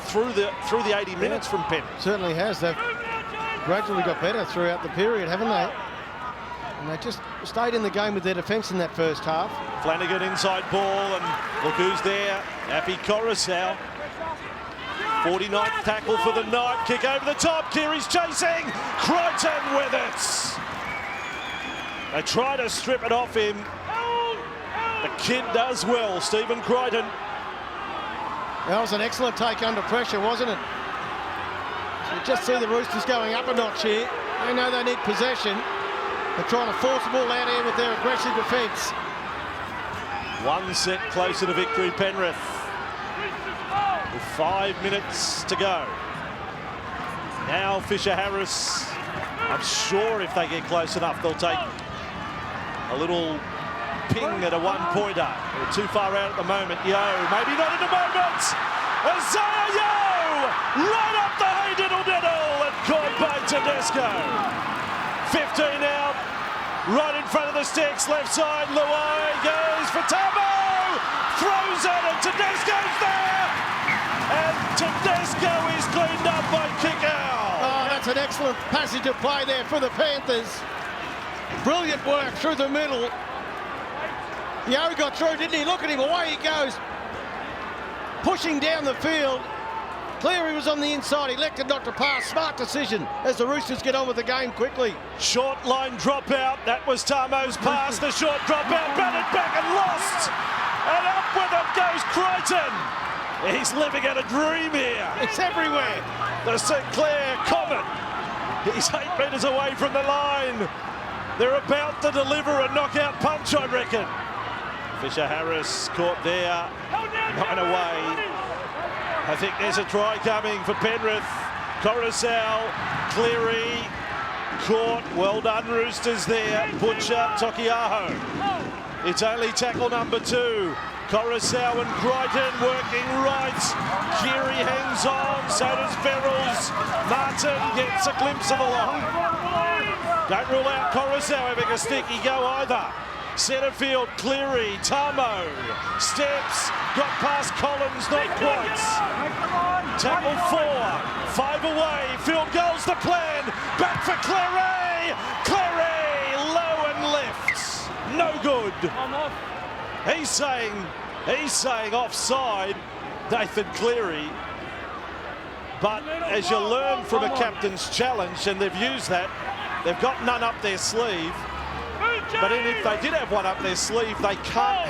through the 80 minutes from Penrith. Certainly has. They've gradually got better throughout the period, haven't they? And they just stayed in the game with their defence in that first half. Flanagan inside ball, and look who's there. Happy Coruscant. 49th tackle for the night. Kick over the top. Keary's chasing. Crichton with it. They try to strip it off him. The kid does well, Stephen Crichton. That was an excellent take under pressure, wasn't it? You just see the Roosters going up a notch here. They know they need possession. They're trying to force the ball out here with their aggressive defence. One set closer to victory, Penrith. With 5 minutes to go. Now Fisher-Harris. I'm sure if they get close enough, they'll take a little ping at a one-pointer. They're too far out at the moment. Yo, maybe not in the moment. Isaiah Yo! Right up the hey-diddle-diddle and caught by Tedesco. 15 out. Right in front of the sticks, left side. Luai goes for Tabo. Throws it and Tedesco's there. And Tedesco is cleaned up by Kickout. Oh, that's an excellent passage of play there for the Panthers. Brilliant work through the middle. Yo got through, didn't he? Look at him, away he goes. Pushing down the field. Cleary was on the inside, elected not to pass. Smart decision as the Roosters get on with the game quickly. Short line dropout, that was Tamo's pass. The short dropout, batted back and lost. And up with it goes Crichton. He's living out a dream here. It's everywhere. The St Clair Comet. He's 8 metres away from the line. They're about to deliver a knockout punch, I reckon. Fisher-Harris caught there, 9 away. I think there's a try coming for Penrith. Coruscant, Cleary, caught. Well done, Roosters there. Butcher, Tokiaho. It's only tackle number 2. Coruscant and Crichton working right. Keary hangs on, so does Verrills. Martin gets a glimpse of the line. Don't rule out Coruscant having a sticky go either. Centre field, Cleary, Tamo, steps, got past Collins, not quite. Tackle 4, 5 away, field goal's the plan, back for Cleary, Cleary, low and left, no good. He's saying offside, Nathan Cleary. But as you learn from a captain's challenge, and they've used that, they've got none up their sleeve. But if they did have one up their sleeve, they can't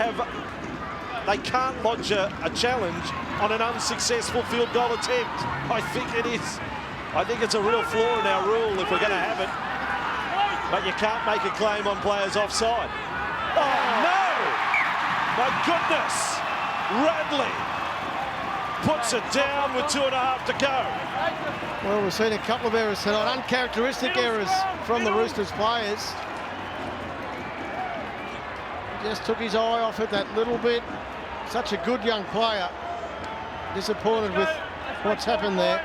lodge a challenge on an unsuccessful field goal attempt. I think it is. I think it's a real flaw in our rule if we're going to have it. But you can't make a claim on players offside. Oh no! My goodness! Radley puts it down with 2.5 to go. Well, we've seen a couple of errors tonight, uncharacteristic errors from the Roosters players. Just took his eye off it that little bit. Such a good young player. Disappointed with what's happened there.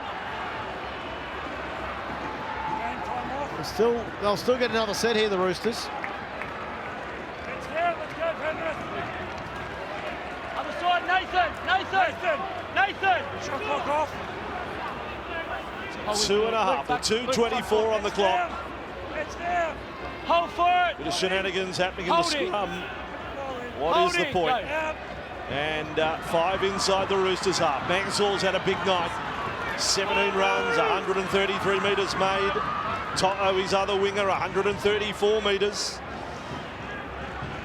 They'll still get another set here, the Roosters. Other side, Nathan! Shot clock off. 2.5, with 2:24 on the clock. It's there. Hold for it! Bit of shenanigans happening in the scrum. What is the point? And 5 inside the Roosters half. Mansell's had a big night. 17 runs, 133 metres made. Toto, his other winger, 134 metres.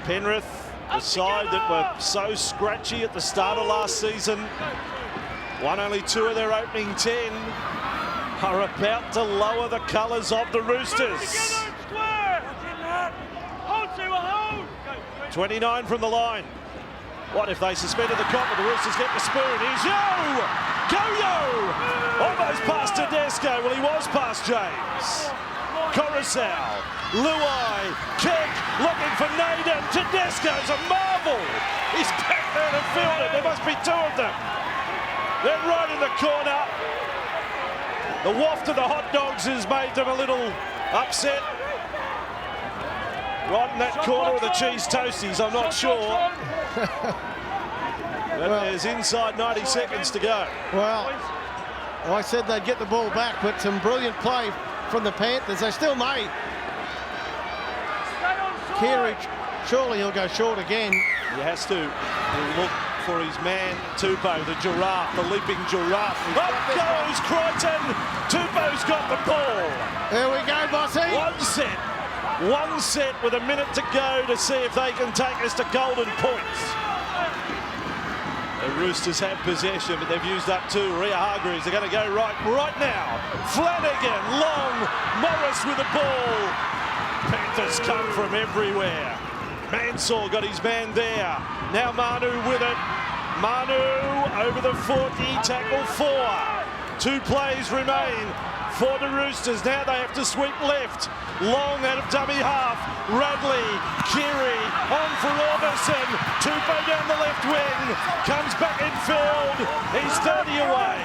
Penrith, the side that were so scratchy at the start of last season, won only 2 of their opening 10, are about to lower the colours of the Roosters. 29 from the line. What if they suspended the cop and the Roosters get the spoon? Here's Yo! Go Yo! Almost past Tedesco. Well, he was past James. Coruscant, Luai, kick, looking for Naden. Tedesco's a marvel. He's back there to field it. There must be 2 of them. They're right in the corner. The waft of the hot dogs has made them a little upset. Right in that corner of the cheese toasties, I'm not sure. But there's inside 90 seconds to go. Well, I said they'd get the ball back, but some brilliant play from the Panthers. They still may. Keary, surely he'll go short again. He has to. He'll look for his man, Tupou, the giraffe, the leaping giraffe. Up goes Crichton. Tupou's got the ball. There we go, Bossy. One set with a minute to go to see if they can take us to golden points. The Roosters have possession, but they've used up two. Rhea Hargreaves, they're going to go right now. Flanagan, long, Morris with the ball. Panthers come from everywhere. Mansour got his man there. Now Manu with it. Manu over the foot, he tackled 4. 2 plays remain for the Roosters. Now they have to sweep left. Long out of dummy half. Radley, Keary on for Orbison. Tupou down the left wing. Comes back in field. He's 30 away.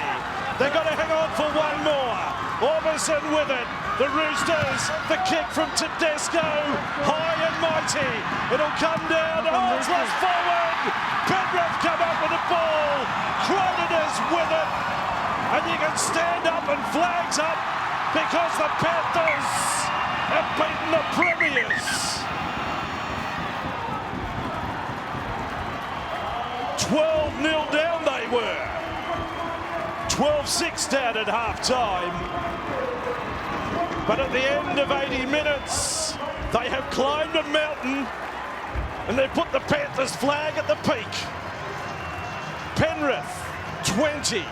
They've got to hang on for one more. Orbison with it. The Roosters, the kick from Tedesco. High and mighty. It'll come down. Oh, it's lost forward. Penrith come up with the ball. Croneners with it. And you can stand up and flags up because the Panthers have beaten the Premiers. 12-0 down they were. 12-6 down at half-time. But at the end of 80 minutes, they have climbed a mountain and they've put the Panthers flag at the peak. Penrith 20,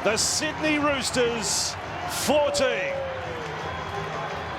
the Sydney Roosters 14.